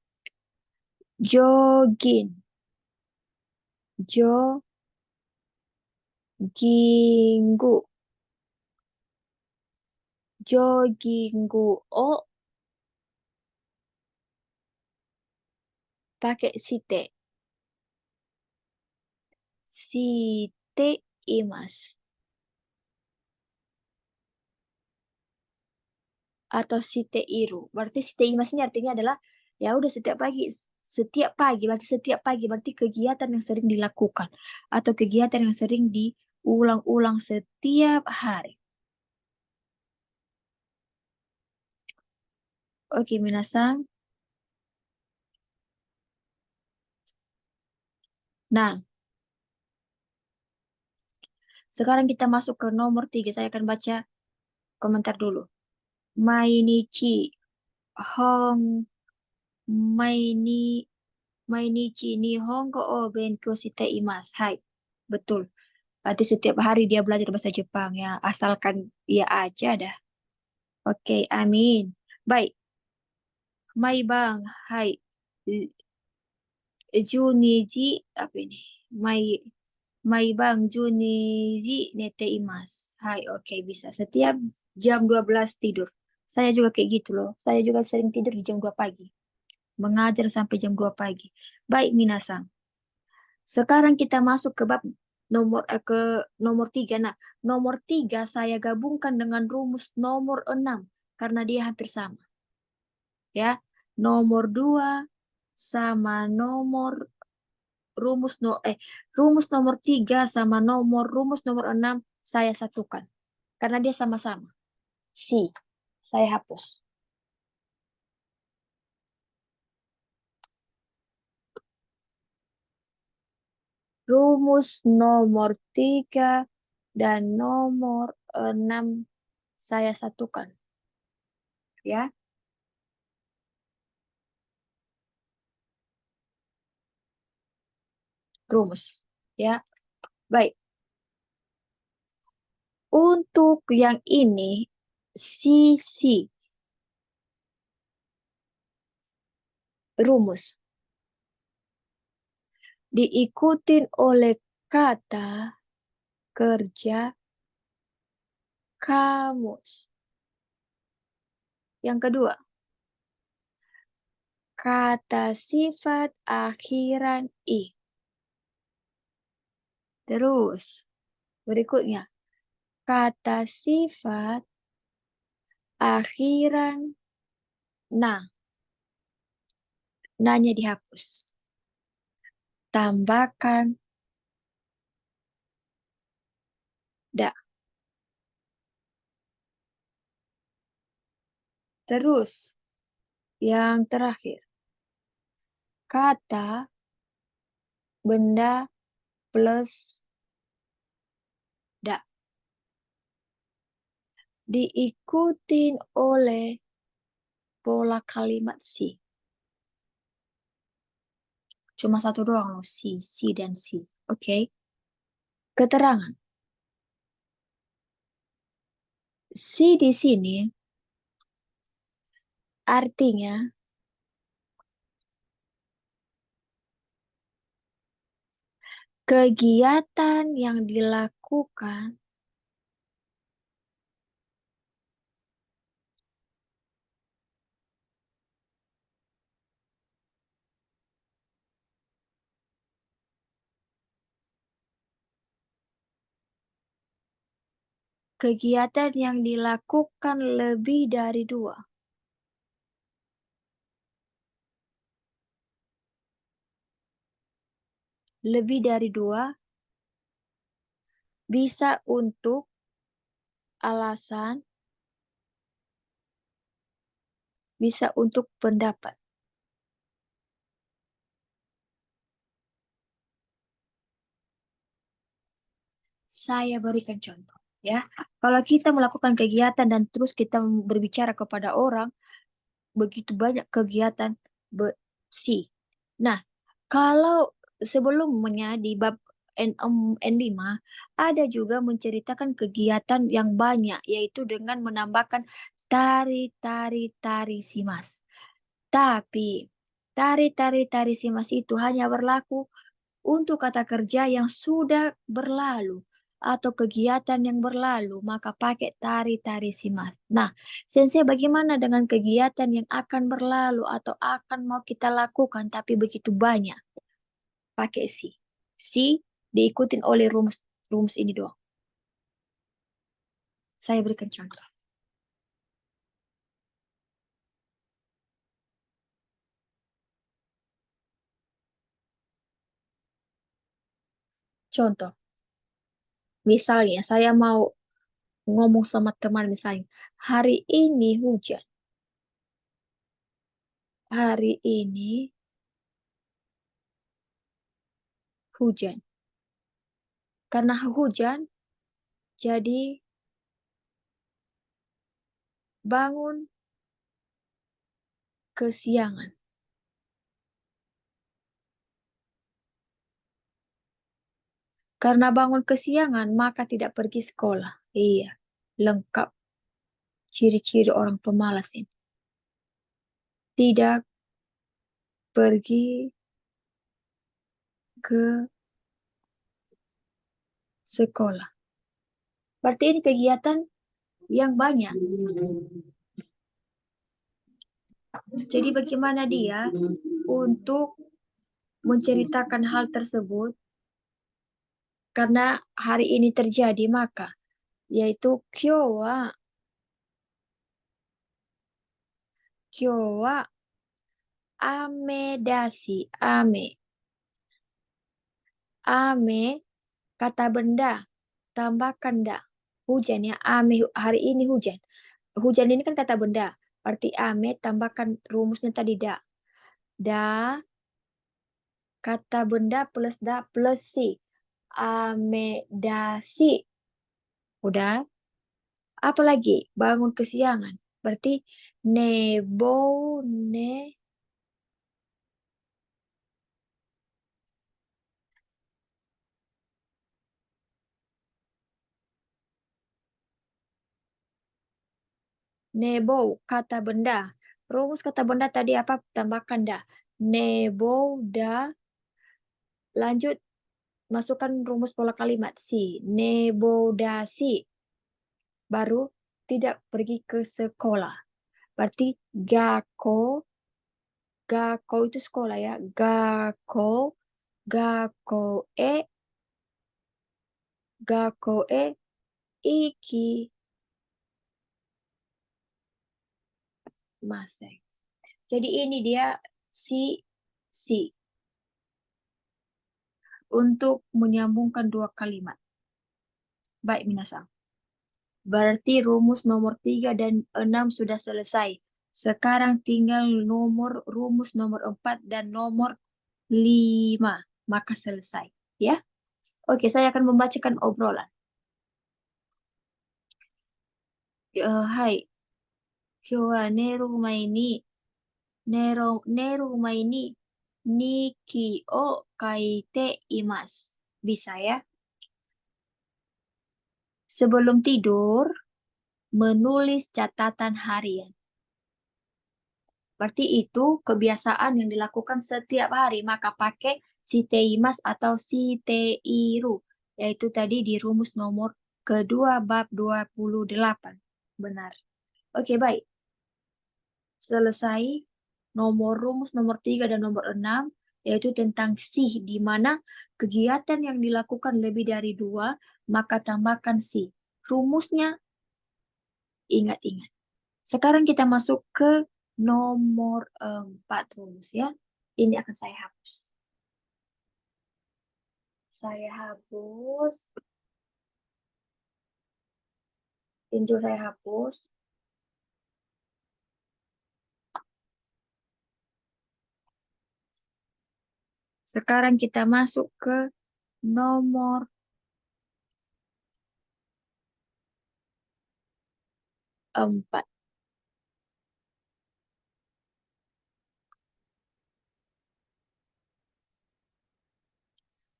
Speaker 1: jogging, joggingku, joggingku. Oh, pakai site, site imas atau site iru. Berarti site imas ini artinya adalah ya udah setiap pagi berarti kegiatan yang sering dilakukan atau kegiatan yang sering diulang-ulang setiap hari. Oke, minasang. Nah, sekarang kita masuk ke nomor 3. Saya akan baca komentar dulu. Mainichi Hong Maini Mainichi Nihongo o benkyou shite imasu. Hai, betul. Berarti setiap hari dia belajar bahasa Jepang ya. Asalkan dia aja dah. Oke, amin. Baik, Mai Bang. Hai. Juniji apa ini? Mai Mai Bang Juniji nete imasu. Hai, oke bisa. Setiap jam 12 tidur. Saya juga kayak gitu loh. Saya juga sering tidur di jam 2 pagi. Mengajar sampai jam 2 pagi. Baik, Minasang. Sekarang kita masuk ke bab nomor 3. Nah, nomor 3 saya gabungkan dengan rumus nomor 6 karena dia hampir sama. Ya, nomor 2 sama rumus no rumus nomor 3 sama rumus nomor 6 saya satukan karena dia sama-sama. Si, saya hapus. Rumus nomor 3 dan nomor 6 saya satukan. Ya, rumus. Ya, baik. Untuk yang ini, sisi rumus diikutin oleh kata kerja kamus. Yang kedua, kata sifat akhiran i. Terus, berikutnya, kata sifat akhiran na. Nanya dihapus. Tambahkan da. Terus, yang terakhir, kata benda plus da. Diikutin oleh pola kalimat si. Cuma satu doang loh, C dan C. Oke. Keterangan. C di sini artinya kegiatan yang dilakukan, kegiatan yang dilakukan lebih dari dua. Lebih dari dua bisa untuk alasan, bisa untuk pendapat. Saya berikan contoh ya. Kalau kita melakukan kegiatan dan terus kita berbicara kepada orang, begitu banyak kegiatan bersih. Nah, kalau sebelumnya di bab N5 ada juga menceritakan kegiatan yang banyak, yaitu dengan menambahkan tari simas. Tapi tari simas itu hanya berlaku untuk kata kerja yang sudah berlalu atau kegiatan yang berlalu, maka pakai tari simas. Nah, Sensei bagaimana dengan kegiatan yang akan berlalu atau akan mau kita lakukan tapi begitu banyak? Pakai si. Si diikutin oleh rumus ini doang. Saya berikan contoh. Contoh, misalnya saya mau ngomong sama teman misalnya, hari ini hujan. Hari ini hujan. Karena hujan, jadi bangun kesiangan. Karena bangun kesiangan, maka tidak pergi sekolah. Iya, lengkap ciri-ciri orang pemalas ini. Tidak pergi ke sekolah. Berarti ini kegiatan yang banyak. Jadi bagaimana dia untuk menceritakan hal tersebut karena hari ini terjadi maka yaitu kyo wa amedasi ame kata benda tambahkan da hujan ya hari ini hujan ini kan kata benda berarti ame tambahkan rumusnya tadi da kata benda plus da plus si amedasi udah apa lagi bangun kesiangan berarti nebo ne nebo kata benda rumus kata benda tadi apa tambahkan da nebo da lanjut masukkan rumus pola kalimat si nebodasi baru tidak pergi ke sekolah berarti gako gako itu sekolah ya gako e gako e iki masek. Jadi ini dia si untuk menyambungkan dua kalimat. Baik, minasang. Berarti rumus nomor 3 dan 6 sudah selesai. Sekarang tinggal rumus nomor 4 dan nomor 5. Maka selesai. Ya. Oke, saya akan membacakan obrolan. Hai, kyo wa neru rumah ini. Neru rumah ini. Niki o kaite imasu. Bisa ya? Sebelum tidur, menulis catatan harian. Berarti itu kebiasaan yang dilakukan setiap hari. Maka pakai siteimas atau siteiru. Yaitu tadi di rumus nomor kedua bab 28. Benar. Oke, baik. Selesai nomor rumus nomor 3 dan nomor 6, yaitu tentang sih, di mana kegiatan yang dilakukan lebih dari dua, maka tambahkan sih. Rumusnya ingat-ingat. Sekarang kita masuk ke nomor 4 rumus ya. Ini akan saya hapus. Saya hapus. Pintu saya hapus. Sekarang kita masuk ke nomor 4.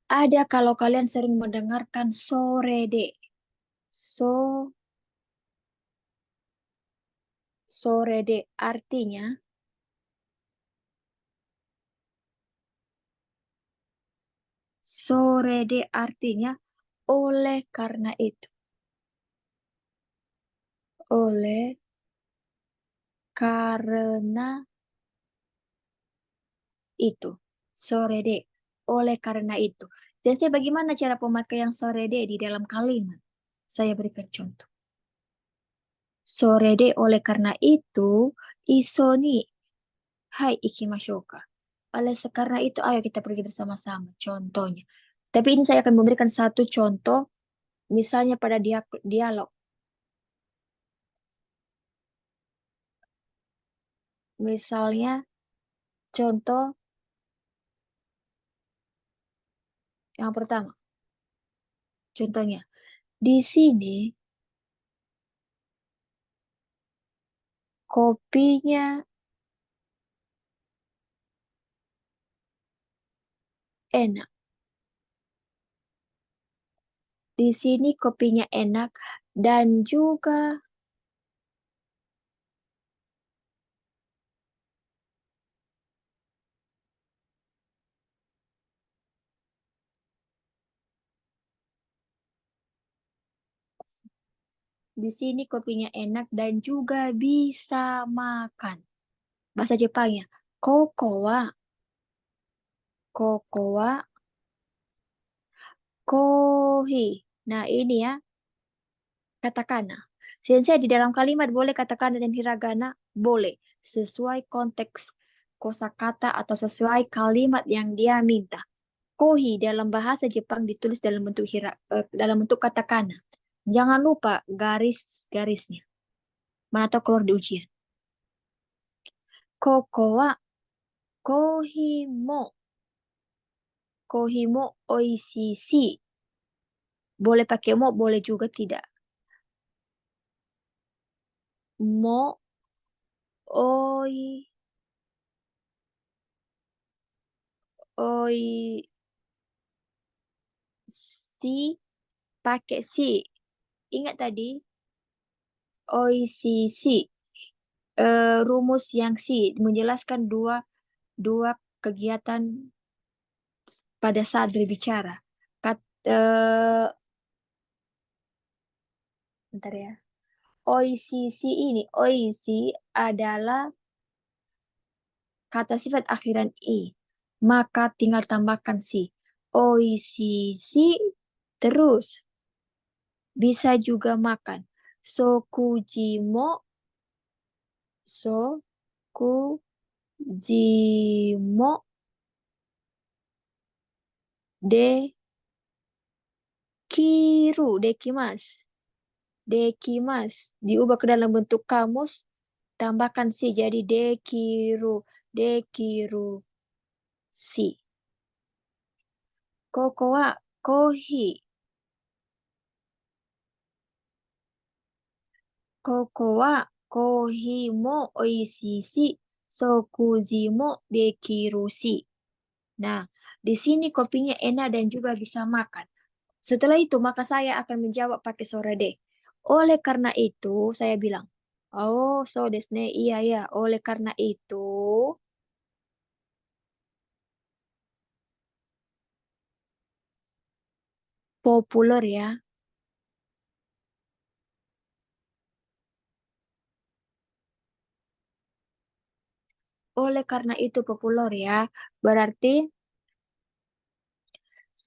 Speaker 1: Ada kalau kalian sering mendengarkan sore de. So, sore de artinya sore de artinya oleh karena itu. Oleh karena itu. Sore de. Oleh karena itu. Jadi bagaimana cara pemakaian sore de di dalam kalimat? Saya berikan contoh. Sore de oleh karena itu, iso ni hai ikimashou ka. Oleh karena itu, ayo kita pergi bersama-sama. Contohnya. Tapi ini saya akan memberikan satu contoh, misalnya pada dialog. Misalnya, contoh yang pertama. Contohnya, di sini kopinya enak. Di sini kopinya enak dan juga di sini kopinya enak dan juga bisa makan. Bahasa Jepangnya, koko wa kohi. Nah, ini ya, katakana. Sensei di dalam kalimat boleh katakana dan hiragana? Boleh. Sesuai konteks kosakata atau sesuai kalimat yang dia minta. Kohi dalam bahasa Jepang ditulis dalam bentuk dalam bentuk katakana. Jangan lupa garis-garisnya. Mana tahu keluar di ujian. Koko wa kohi mo. Kohi mo oishishi. Boleh pakai mo, boleh juga tidak. Mo oi oi si pakai si. Ingat tadi oishishi. Rumus yang si menjelaskan dua dua kegiatan pada saat berbicara. Bentar ya. Oishishi ini, oishi adalah kata sifat akhiran i. Maka tinggal tambahkan si. Oishishi terus. Bisa juga makan. Sokujimo, sokujimo de kiru, dekimasu. Dekimasu. Diubah ke dalam bentuk kamus. Tambahkan si. Jadi dekiru. Dekiru si. Koko wa kohi. Koko wa kohi mo oishishi sokuji mo dekiru shi. Nah, di sini kopinya enak dan juga bisa makan. Setelah itu, maka saya akan menjawab pakai sore deh. Oleh karena itu, saya bilang, oh, so desu ne. Iya, ya. Oleh karena itu, populer ya. Oleh karena itu populer ya. Berarti,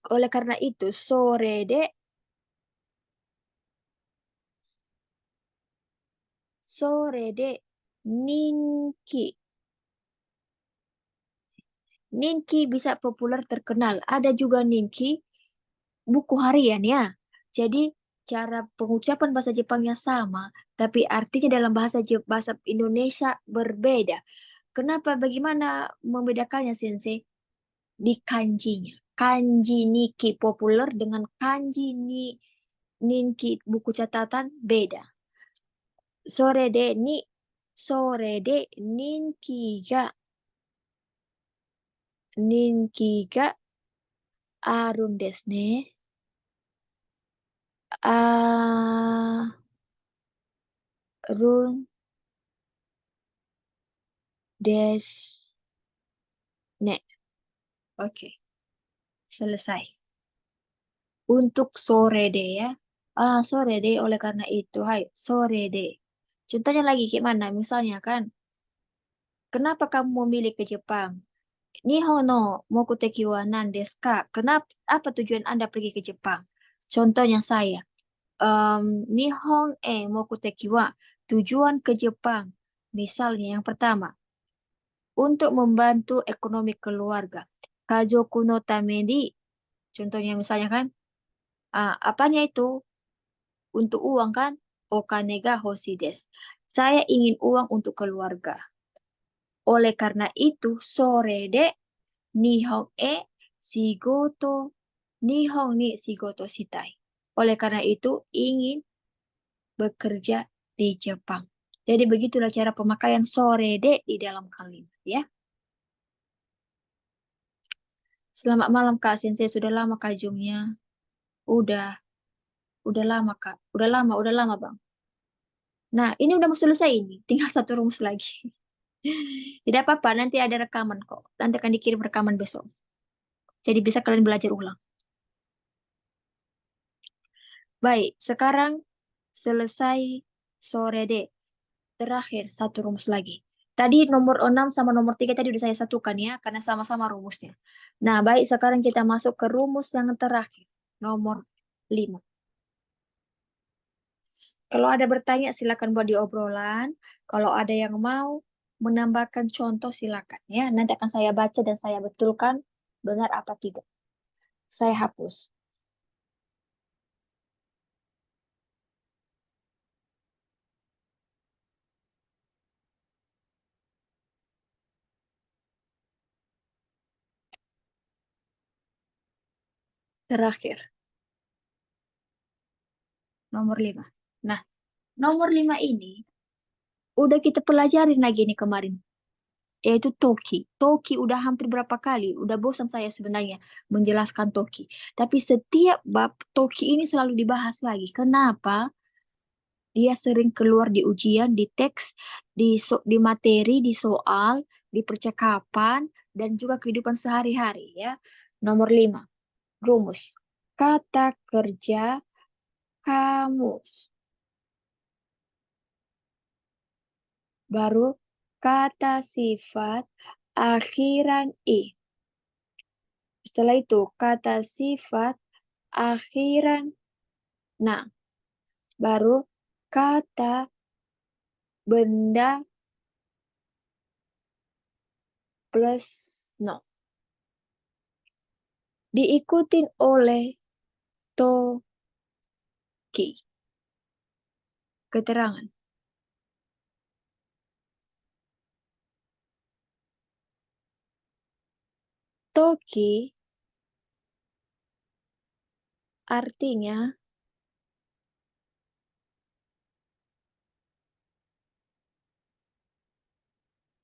Speaker 1: oleh karena itu, sore deh, sore deh, ninki. Ninki bisa populer terkenal. Ada juga Ninki buku harian ya. Jadi cara pengucapan bahasa Jepangnya sama, tapi artinya dalam bahasa Indonesia berbeda. Kenapa? Bagaimana membedakannya, Sensei? Di kanjinya. Kanji Niki populer dengan kanji Ninki buku catatan beda. Sore de ni sore de ninki ga ninki ga arun desu ne. Arun desu ne. Oke, selesai. Untuk sore de ya. Sore de oleh karena itu. Hai, sore de. Contohnya lagi gimana? Misalnya kan, kenapa kamu memilih ke Jepang? Nihon no mokuteki wa nan desu ka? Kenapa, apa tujuan Anda pergi ke Jepang? Contohnya saya, Nihon mokuteki wa, tujuan ke Jepang. Misalnya yang pertama, untuk membantu ekonomi keluarga. Kajoku no tame ni, contohnya misalnya kan, apanya itu? Untuk uang kan? Okane ga hoshi desu. Saya ingin uang untuk keluarga. Oleh karena itu, sore de Nihon shigoto, Nihon ni shigoto shitai. Oleh karena itu, ingin bekerja di Jepang. Jadi begitulah cara pemakaian sore de di dalam kalimat ya. Selamat malam Kak Sensei, sudah lama Kak Jungnya. Udah, udah lama Kak. Udah lama Bang. Nah, ini udah mau selesai ini. Tinggal satu rumus lagi. Tidak apa-apa, nanti ada rekaman kok. Nanti akan dikirim rekaman besok. Jadi bisa kalian belajar ulang. Baik, sekarang selesai sore deh. Terakhir, satu rumus lagi. Tadi nomor 6 sama nomor 3 tadi udah saya satukan ya, karena sama-sama rumusnya. Nah, baik, sekarang kita masuk ke rumus yang terakhir. Nomor 5. Kalau ada bertanya, silakan buat di obrolan. Kalau ada yang mau menambahkan contoh, silakan ya. Nanti akan saya baca dan saya betulkan benar apa tidak. Saya hapus. Terakhir, nomor 5. Nah, nomor 5 ini udah kita pelajarin lagi nih kemarin, yaitu Toki. Toki udah hampir berapa kali, udah bosan saya sebenarnya menjelaskan Toki. Tapi setiap bab Toki ini selalu dibahas lagi. Kenapa? Dia sering keluar di ujian, di teks, di materi, di soal, di percakapan, dan juga kehidupan sehari-hari ya. Nomor 5, rumus. Kata kerja kamus. Baru kata sifat akhiran i. Setelah itu kata sifat akhiran na. Baru kata benda plus no. Diikutin oleh toki. Keterangan. Toki artinya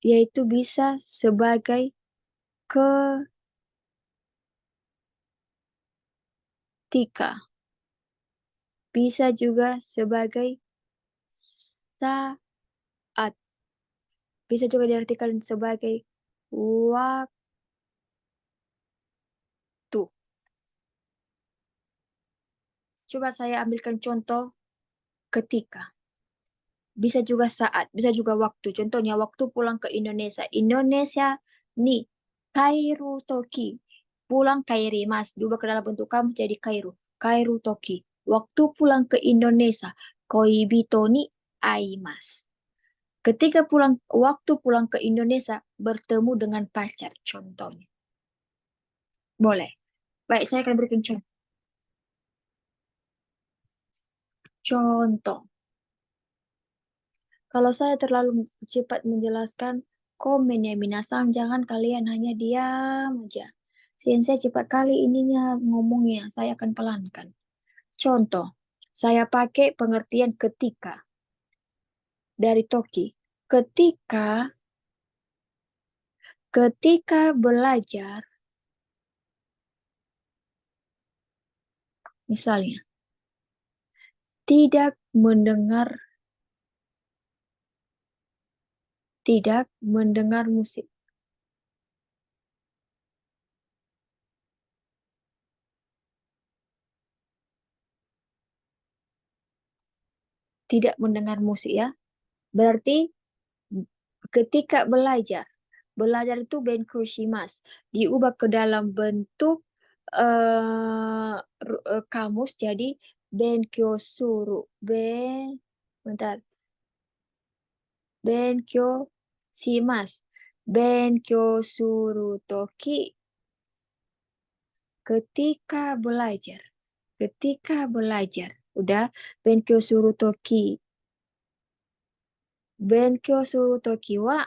Speaker 1: yaitu bisa sebagai ketika. Bisa juga sebagai saat. Bisa juga diartikan sebagai waktu. Coba saya ambilkan contoh ketika. Bisa juga saat, bisa juga waktu. Contohnya waktu pulang ke Indonesia. Indonesia ni kairu toki. Pulang kairimas. Diubah ke dalam bentuk kamu jadi kairu. Kairu toki. Waktu pulang ke Indonesia. Koibito ni aimas. Ketika waktu pulang ke Indonesia bertemu dengan pacar. Contohnya. Boleh. Baik, saya akan berikan contoh. Contoh. Kalau saya terlalu cepat menjelaskan komen ya minasan, jangan kalian hanya diam aja. Saya cepat kali ininya ngomongnya, saya akan pelankan. Contoh, saya pakai pengertian ketika dari Toki. Ketika belajar, misalnya, tidak mendengar musik. Tidak mendengar musik ya. Berarti ketika belajar itu benkushimas, diubah ke dalam bentuk kamus jadi benkyou suru. Bentar. Benkyou shimas. Benkyou suru toki. Ketika belajar. Ketika belajar. Udah. Benkyou suru toki. Benkyou suru toki wa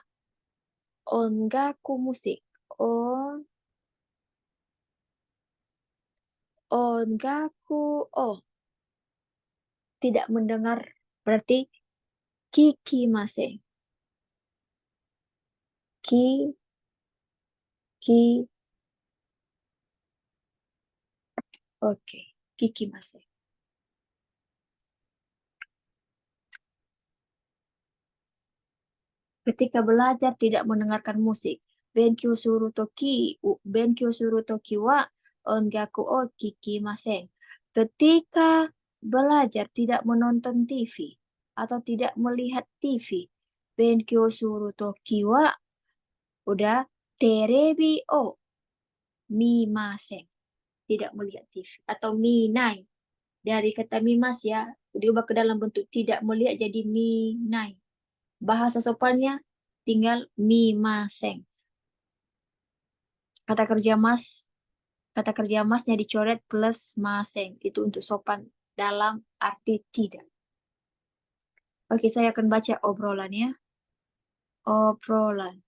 Speaker 1: ongaku musik. Ongaku. Oh. Tidak mendengar. Berarti kikimasen. Ki. Oke. Kikimasen. Ketika belajar tidak mendengarkan musik. Benkyou suru toki wa ongaku o kikimasen. Ketika belajar tidak menonton TV atau tidak melihat TV. Benkyou suru toki wa udah terebi o mimasen. Tidak melihat TV atau minai. Dari kata mimas ya, diubah ke dalam bentuk tidak melihat jadi minai. Bahasa sopannya tinggal mimaseng. Kata kerja masnya dicoret plus maseng. Itu untuk sopan dalam arti tidak. Oke, saya akan baca obrolan ya. Obrolan.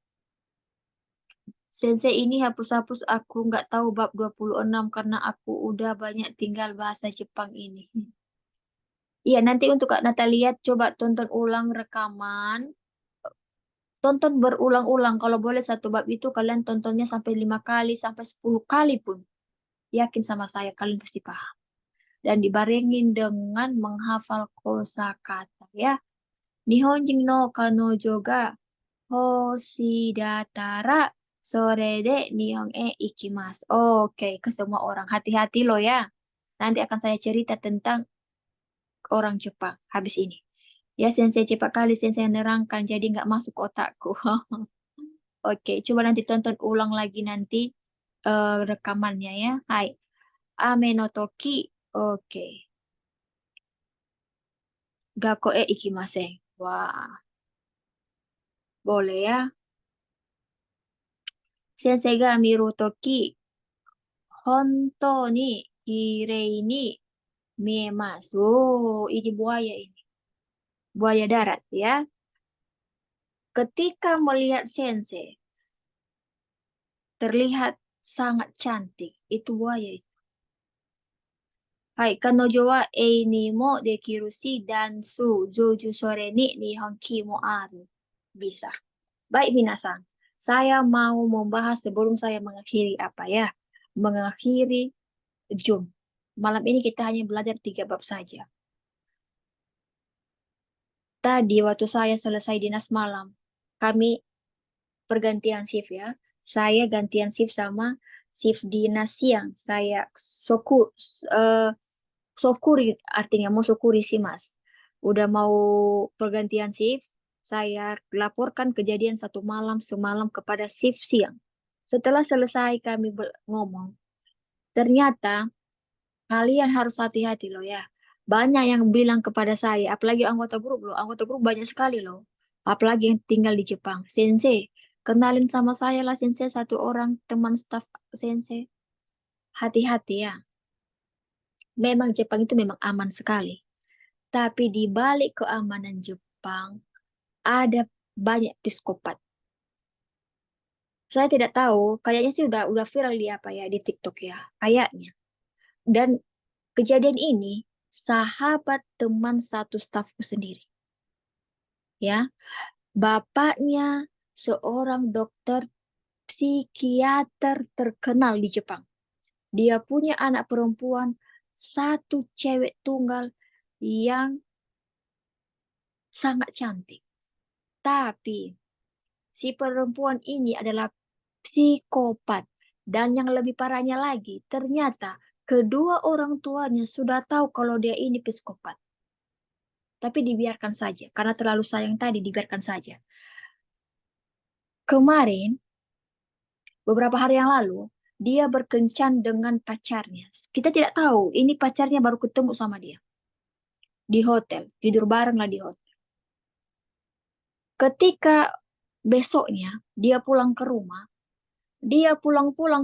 Speaker 1: Sensei ini hapus-hapus aku nggak tahu bab 26 karena aku udah banyak tinggal bahasa Jepang ini. Iya, nanti untuk Kak Natalia coba tonton ulang rekaman. Tonton berulang-ulang. Kalau boleh satu bab itu kalian tontonnya sampai 5 kali, sampai 10 kali pun. Yakin sama saya, kalian pasti paham. Dan dibarengin dengan menghafal kosakata ya. Nihonjin no kanojo ga hoshidatara sorede nihon e ikimasu. Oke, ke semua orang. Hati-hati loh ya. Nanti akan saya cerita tentang orang Jepang habis ini. Ya, sensei cepat kali sensei nerangkan, jadi nggak masuk otakku. Oke, coba nanti tonton ulang lagi nanti rekamannya ya. Hai. Ame no toki. Oke. Gakko e ikimasen. Wah, boleh ya. Sensei ga miru toki. Honto ni kirei ni miemasu. Oh, ini buaya ini. Buaya darat ya. Ketika melihat sensei, terlihat sangat cantik. Itu buaya itu. Hai, kanojo wa ei ni mo dekiru shi dansu joju sore ni nihonki mo aru. Bisa. Baik, minasan. Saya mau membahas sebelum saya mengakhiri apa ya? Mengakhiri Jum. Malam ini kita hanya belajar 3 bab saja. Tadi waktu saya selesai dinas malam, kami pergantian shift ya. Saya gantian shift sama shift dinas siang. Saya eh, syukuri, artinya mau syukuri sih Mas. Udah mau pergantian shift, saya laporkan kejadian satu malam semalam kepada shift siang. Setelah selesai kami ngomong, ternyata kalian harus hati-hati loh ya. Banyak yang bilang kepada saya, apalagi anggota grup loh, anggota grup banyak sekali loh. Apalagi yang tinggal di Jepang. Sensei, kenalin sama saya lah Sensei, satu orang teman staf Sensei. Hati-hati ya. Memang Jepang itu memang aman sekali. Tapi di balik keamanan Jepang, ada banyak psikopat. Saya tidak tahu, kayaknya sih udah viral di apa ya, di TikTok ya, kayaknya. Dan kejadian ini sahabat teman satu stafku sendiri, ya. Bapaknya seorang dokter psikiater terkenal di Jepang. Dia punya anak perempuan, satu cewek tunggal yang sangat cantik. Tapi si perempuan ini adalah psikopat. Dan yang lebih parahnya lagi, ternyata kedua orang tuanya sudah tahu kalau dia ini psikopat. Tapi dibiarkan saja, karena terlalu sayang tadi dibiarkan saja. Kemarin, beberapa hari yang lalu, dia berkencan dengan pacarnya. Kita tidak tahu, ini pacarnya baru ketemu sama dia. Di hotel, tidur bareng lah di hotel. Ketika besoknya, dia pulang-pulang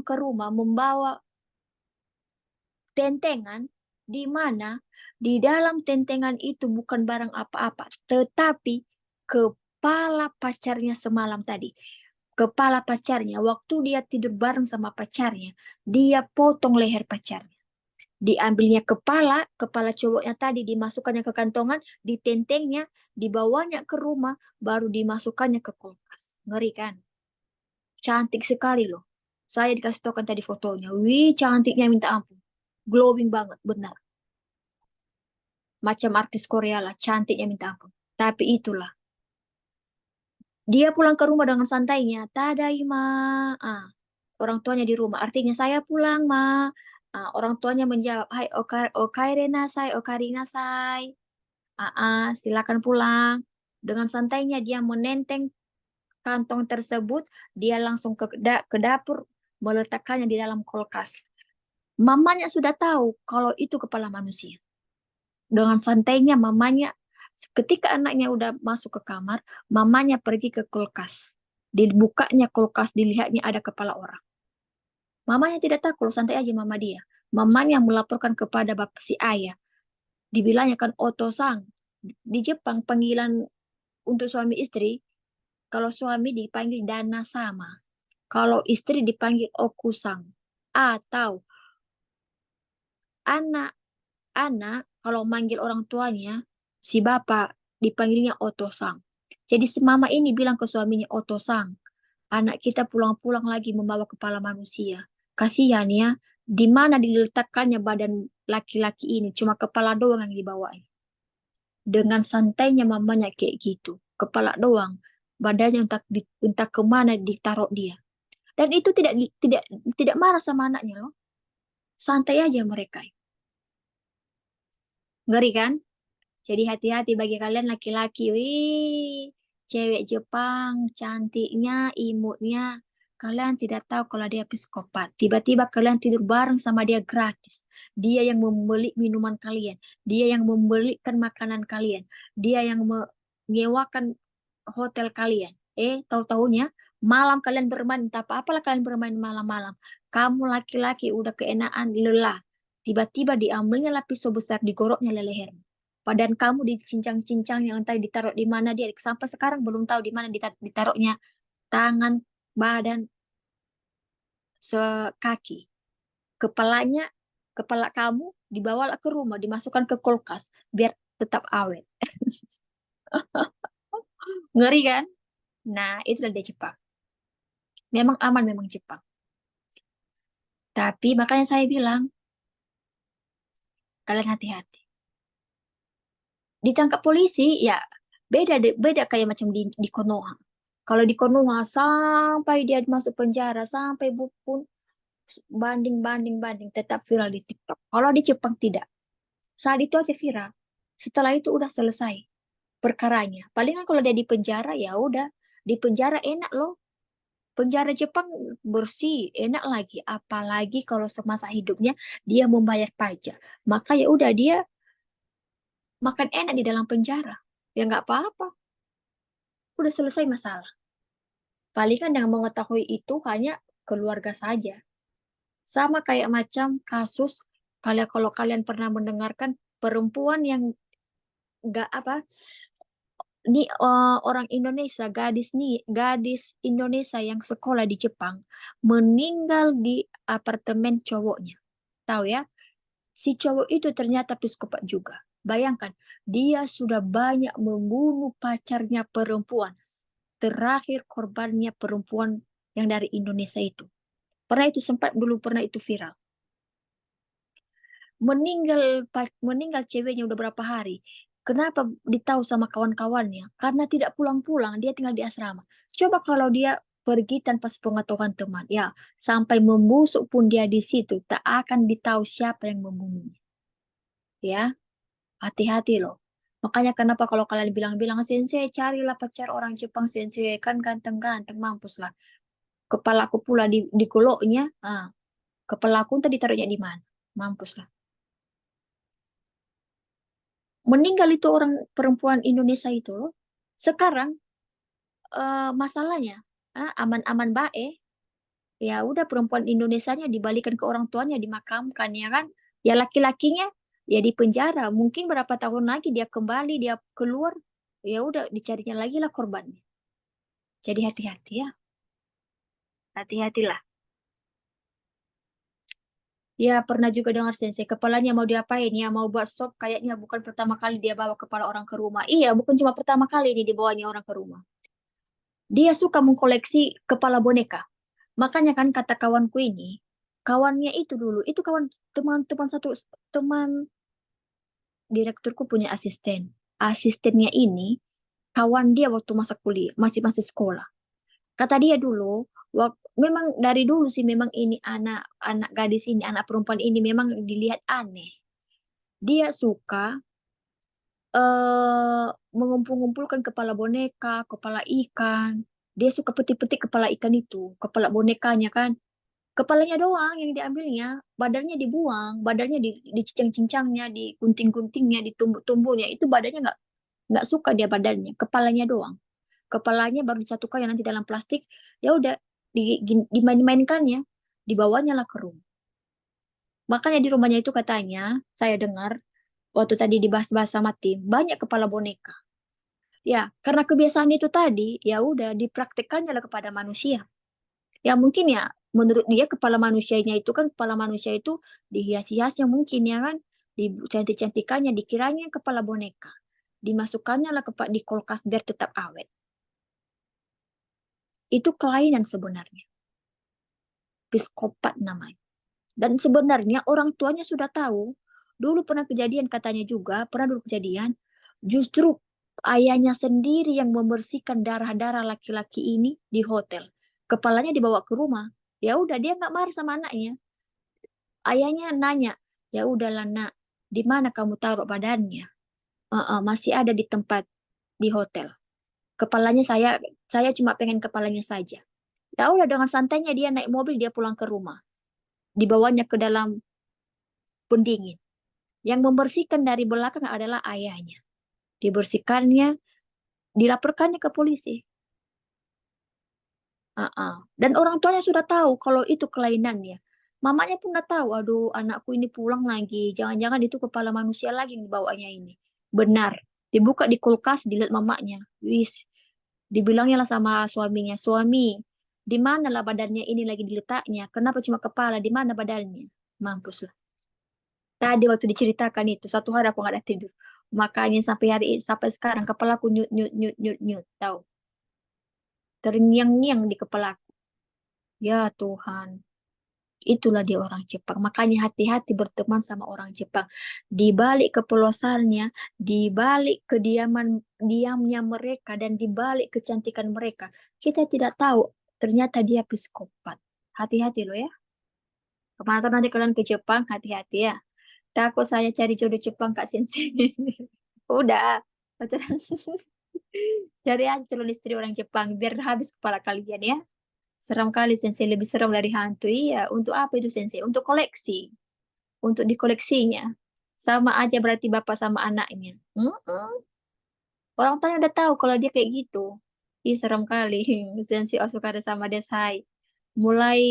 Speaker 1: ke rumah membawa tentengan di mana di dalam tentengan itu bukan barang apa-apa, tetapi kepala pacarnya semalam tadi. Kepala pacarnya, waktu dia tidur bareng sama pacarnya, dia potong leher pacarnya. Diambilnya kepala cowoknya tadi dimasukkannya ke kantongan, ditentengnya, dibawanya ke rumah, baru dimasukkannya ke kulkas. Ngeri kan? Cantik sekali loh. Saya dikasih tahu kan tadi fotonya. Wih, cantiknya minta ampun. Glowing banget, benar. Macam artis Korea lah, cantiknya minta ampun. Tapi itulah, dia pulang ke rumah dengan santainya. Tadaima. Ah, orang tuanya di rumah. Artinya saya pulang, ma. Ah, orang tuanya menjawab, Hai, okaire nasai, okari nasai. Silakan pulang. Dengan santainya dia menenteng kantong tersebut, dia langsung ke dapur, meletakkannya di dalam kulkas. Mamanya sudah tahu kalau itu kepala manusia. Dengan santainya mamanya, ketika anaknya udah masuk ke kamar, mamanya pergi ke kulkas. Dibukanya kulkas, dilihatnya ada kepala orang. Mamanya tidak takut, santai aja mama dia. Mamanya melaporkan kepada bapak si ayah. Dibilangnya kan otosang. Di Jepang panggilan untuk suami istri, kalau suami dipanggil dana sama. Kalau istri dipanggil okusang. Atau anak kalau manggil orang tuanya, si bapak dipanggilnya otosang. Jadi si mama ini bilang ke suaminya otosang, anak kita pulang-pulang lagi membawa kepala manusia. Kasihan ya, di mana diletakkannya badan laki-laki ini, cuma kepala doang yang dibawa. Dengan santainya mamanya kayak gitu, kepala doang, badannya entah kemana ditaruh dia. Dan itu tidak tidak marah sama anaknya loh, santai aja mereka. Ngeri kan? Jadi hati-hati bagi kalian laki-laki. Wih, cewek Jepang, cantiknya, imutnya. Kalian tidak tahu kalau dia psikopat. Tiba-tiba kalian tidur bareng sama dia gratis. Dia yang membeli minuman kalian. Dia yang membelikan makanan kalian. Dia yang menyewakan hotel kalian. Tahu-taunya malam kalian bermain. Tak apa-apalah kalian bermain malam-malam. Kamu laki-laki udah keenaan lelah. Tiba-tiba diambilnya lah pisau besar, digoroknya leher. Badan kamu dicincang-cincang yang entah ditaruh di mana dia. Sampai sekarang belum tahu di mana ditaruhnya tangan, badan, sekaki. Kepalanya, kepala kamu dibawa ke rumah, dimasukkan ke kulkas biar tetap awet. Ngeri kan? Nah, itu dari Jepang. Memang aman memang Jepang. Tapi makanya saya bilang, Kalian hati-hati. Ditangkap polisi, ya beda kayak macam di Konoha. Kalau di Konoha sampai dia masuk penjara, sampai pun banding tetap viral di TikTok. Kalau di Jepang tidak. Saat itu aja viral. Setelah itu udah selesai perkaranya. Palingan kalau dia di penjara ya udah, di penjara enak loh. Penjara Jepang bersih, enak lagi. Apalagi kalau semasa hidupnya dia membayar pajak. Maka ya udah dia makan enak di dalam penjara. Ya nggak apa-apa. Udah selesai masalah. Palingan yang mengetahui itu hanya keluarga saja. Sama kayak macam kasus kalau kalian pernah mendengarkan perempuan yang nggak apa ini orang Indonesia, gadis Indonesia yang sekolah di Jepang meninggal di apartemen cowoknya. Tahu ya, si cowok itu ternyata psikopat juga. Bayangkan, dia sudah banyak membunuh pacarnya perempuan. Terakhir korbannya perempuan yang dari Indonesia itu. Pernah itu sempat dulu pernah itu viral. Meninggal ceweknya udah berapa hari. Kenapa ditahu sama kawan-kawannya? Karena tidak pulang-pulang, dia tinggal di asrama. Coba kalau dia pergi tanpa sepengetahuan teman, ya sampai membusuk pun dia di situ, tak akan ditahu siapa yang membunuhnya. Ya, hati-hati loh. Makanya kenapa kalau kalian bilang-bilang, Sensei, carilah pacar orang Jepang, Sensei, kan ganteng-ganteng, mampus lah. Kepalaku pula di kuloknya, kepalaku tadi taruhnya di mana? Mampus lah. Meninggal itu orang perempuan Indonesia itu loh. Sekarang masalahnya aman-aman bae, ya udah perempuan Indonesianya dibalikan ke orang tuanya dimakamkan ya kan. Ya laki-lakinya ya di penjara. Mungkin berapa tahun lagi dia kembali, dia keluar, ya udah dicarinya lagi lah korbannya. Jadi hati-hati ya, hati-hatilah. Ya pernah juga dengar sensei kepalanya mau diapain ya mau buat sop kayaknya bukan pertama kali dia bawa kepala orang ke rumah. Iya bukan cuma pertama kali ini dibawanya orang ke rumah. Dia suka mengkoleksi kepala boneka. Makanya kan kata kawanku ini, kawannya itu dulu, itu kawan teman-teman satu teman direkturku punya asisten. Asistennya ini kawan dia waktu masa kuliah, masih masih sekolah. Kata dia dulu, memang dari dulu sih memang ini anak gadis ini, anak perempuan ini memang dilihat aneh. Dia suka mengumpul-ngumpulkan kepala boneka, kepala ikan. Dia suka petik-petik kepala ikan itu, kepala bonekanya kan. Kepalanya doang yang diambilnya, badannya dibuang, badannya dicincang-cincangnya, digunting-guntingnya, ditumbuk-tumbuknya. Itu badannya nggak suka dia badannya, kepalanya doang. Kepalanya baru disatukan yang nanti dalam plastik, ya udah dimain-mainkannya, dibawanya lah ke rumah. Makanya di rumahnya itu katanya, saya dengar waktu tadi dibahas-bahas sama tim, banyak kepala boneka. Ya, karena kebiasaan itu tadi, ya udah dipraktikkannya lah kepada manusia. Ya mungkin ya menurut dia kepala manusianya itu kan kepala manusia itu dihias-hiasnya mungkin ya kan dicantik-cantikannya dikiranya kepala boneka dimasukkannya lah di kulkas biar tetap awet itu kelainan sebenarnya psikopat namanya dan sebenarnya orang tuanya sudah tahu dulu pernah kejadian katanya juga pernah dulu kejadian justru ayahnya sendiri yang membersihkan darah-darah laki-laki ini di hotel kepalanya dibawa ke rumah ya udah dia nggak marah sama anaknya ayahnya nanya, ya udahlah nak, di mana kamu taruh badannya? Masih ada di tempat di hotel. Kepalanya saya cuma pengen kepalanya saja. Ya udah dengan santainya dia naik mobil dia pulang ke rumah. Dibawanya ke dalam pendingin. Yang membersihkan dari belakang adalah ayahnya. Dibersihkannya, dilaporkannya ke polisi. Dan orang tuanya sudah tahu kalau itu kelainannya. Mamanya pun udah tahu, aduh anakku ini pulang lagi. Jangan-jangan itu kepala manusia lagi yang dibawanya ini. Benar. Dibuka di kulkas, dilihat mamanya. Wis, dibilangnya lah sama suaminya. Suami, di mana lah badannya ini lagi diletaknya? Kenapa cuma kepala? Di mana badannya? Mampus lah. Tadi waktu diceritakan itu, satu hari aku nggak ada tidur. Makanya sampai hari ini, sampai sekarang kepalaku nyut nyut nyut nyut nyut. Tahu? Terngiang-ngiang di kepalaku. Ya Tuhan. Itulah dia orang Jepang. Makanya hati-hati berteman sama orang Jepang. Di balik kepolosannya, di balik diamnya mereka, dan di balik kecantikan mereka, kita tidak tahu ternyata dia psikopat. Hati-hati loh ya. Kemana nanti kalian ke Jepang, hati-hati ya. Takut saya cari jodoh Jepang Kak Sensei. Udah, pacaran. Cari aja calon istri orang Jepang biar habis kepala kalian ya. Seram kali Sensei, lebih seram dari hantu. Iya, untuk apa itu Sensei? Untuk koleksi, untuk dikoleksinya. Sama aja berarti bapak sama anaknya. Mm-mm. Orang tanya udah tahu kalau dia kayak gitu. Ih, serem kali. Sensei Osukara sama Desai. Mulai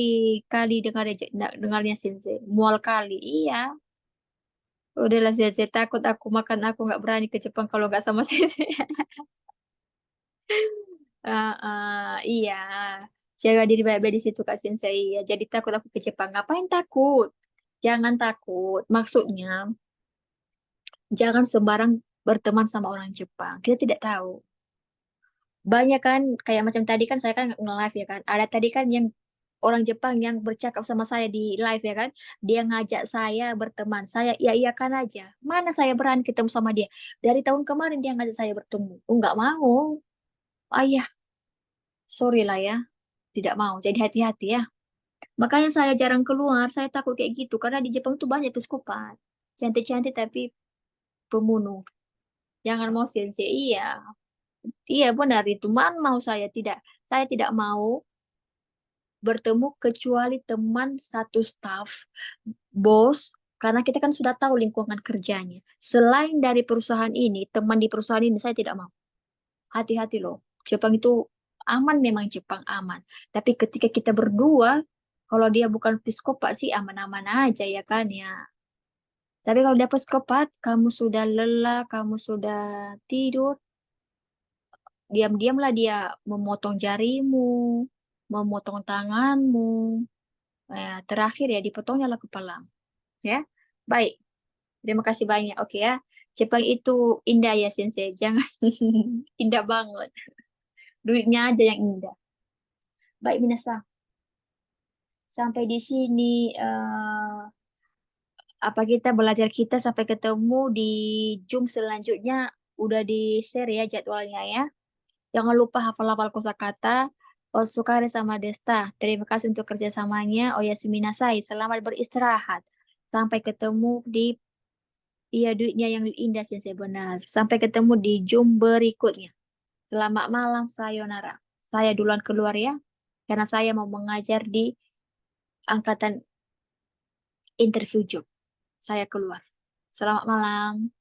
Speaker 1: kali dengarnya Sensei. Mual kali. Iya. Udahlah Sensei, takut aku makan, aku nggak berani ke Jepang kalau nggak sama Sensei. Iya. Jaga diri baik-baik di situ Kak Sensei. Ya, jadi takut aku ke Jepang. Ngapain takut? Jangan takut. Maksudnya, jangan sembarang berteman sama orang Jepang. Kita tidak tahu. Banyak kan, kayak macam tadi kan saya kan nge-live ya kan. Ada tadi kan yang orang Jepang yang bercakap sama saya di live ya kan. Dia ngajak saya berteman. Saya iya-iyakan aja. Mana saya berani ketemu sama dia. Dari tahun kemarin dia ngajak saya bertemu. Oh, nggak mau. Ayah, sorry lah ya. Tidak mau. Jadi hati-hati ya. Makanya saya jarang keluar. Saya takut kayak gitu. Karena di Jepang tuh banyak psikopat. Cantik-cantik tapi pembunuh. Jangan mau sensei. Iya. Iya benar itu. Man mau saya tidak mau bertemu kecuali teman satu staff, bos, karena kita kan sudah tahu lingkungan kerjanya. Selain dari perusahaan ini, teman di perusahaan ini saya tidak mau. Hati-hati loh. Jepang itu aman, memang Jepang aman. Tapi ketika kita berdua, kalau dia bukan psikopat sih aman-aman aja ya kan ya. Tapi kalau dia psikopat, kamu sudah lelah, kamu sudah tidur, diam-diamlah dia memotong jarimu, memotong tanganmu. Terakhir ya dipotongnya lah kepalamu. Ya, baik. Terima kasih banyak. Oke ya. Jepang itu indah ya, Sensei. Jangan indah banget. Duitnya aja yang indah. Baik, Minasa. Sampai di sini apa kita belajar kita sampai ketemu di Zoom selanjutnya. Udah di-share ya jadwalnya ya. Jangan lupa hafal-hafal kosakata. Otsukare sama Desta. Terima kasih untuk kerjasamanya. Oyasumi nasai. Selamat beristirahat. Sampai ketemu di iya duitnya yang indah sih benar. Sampai ketemu di Zoom berikutnya. Selamat malam, sayonara. Saya duluan keluar ya, karena saya mau mengajar di angkatan interview job. Saya keluar. Selamat malam.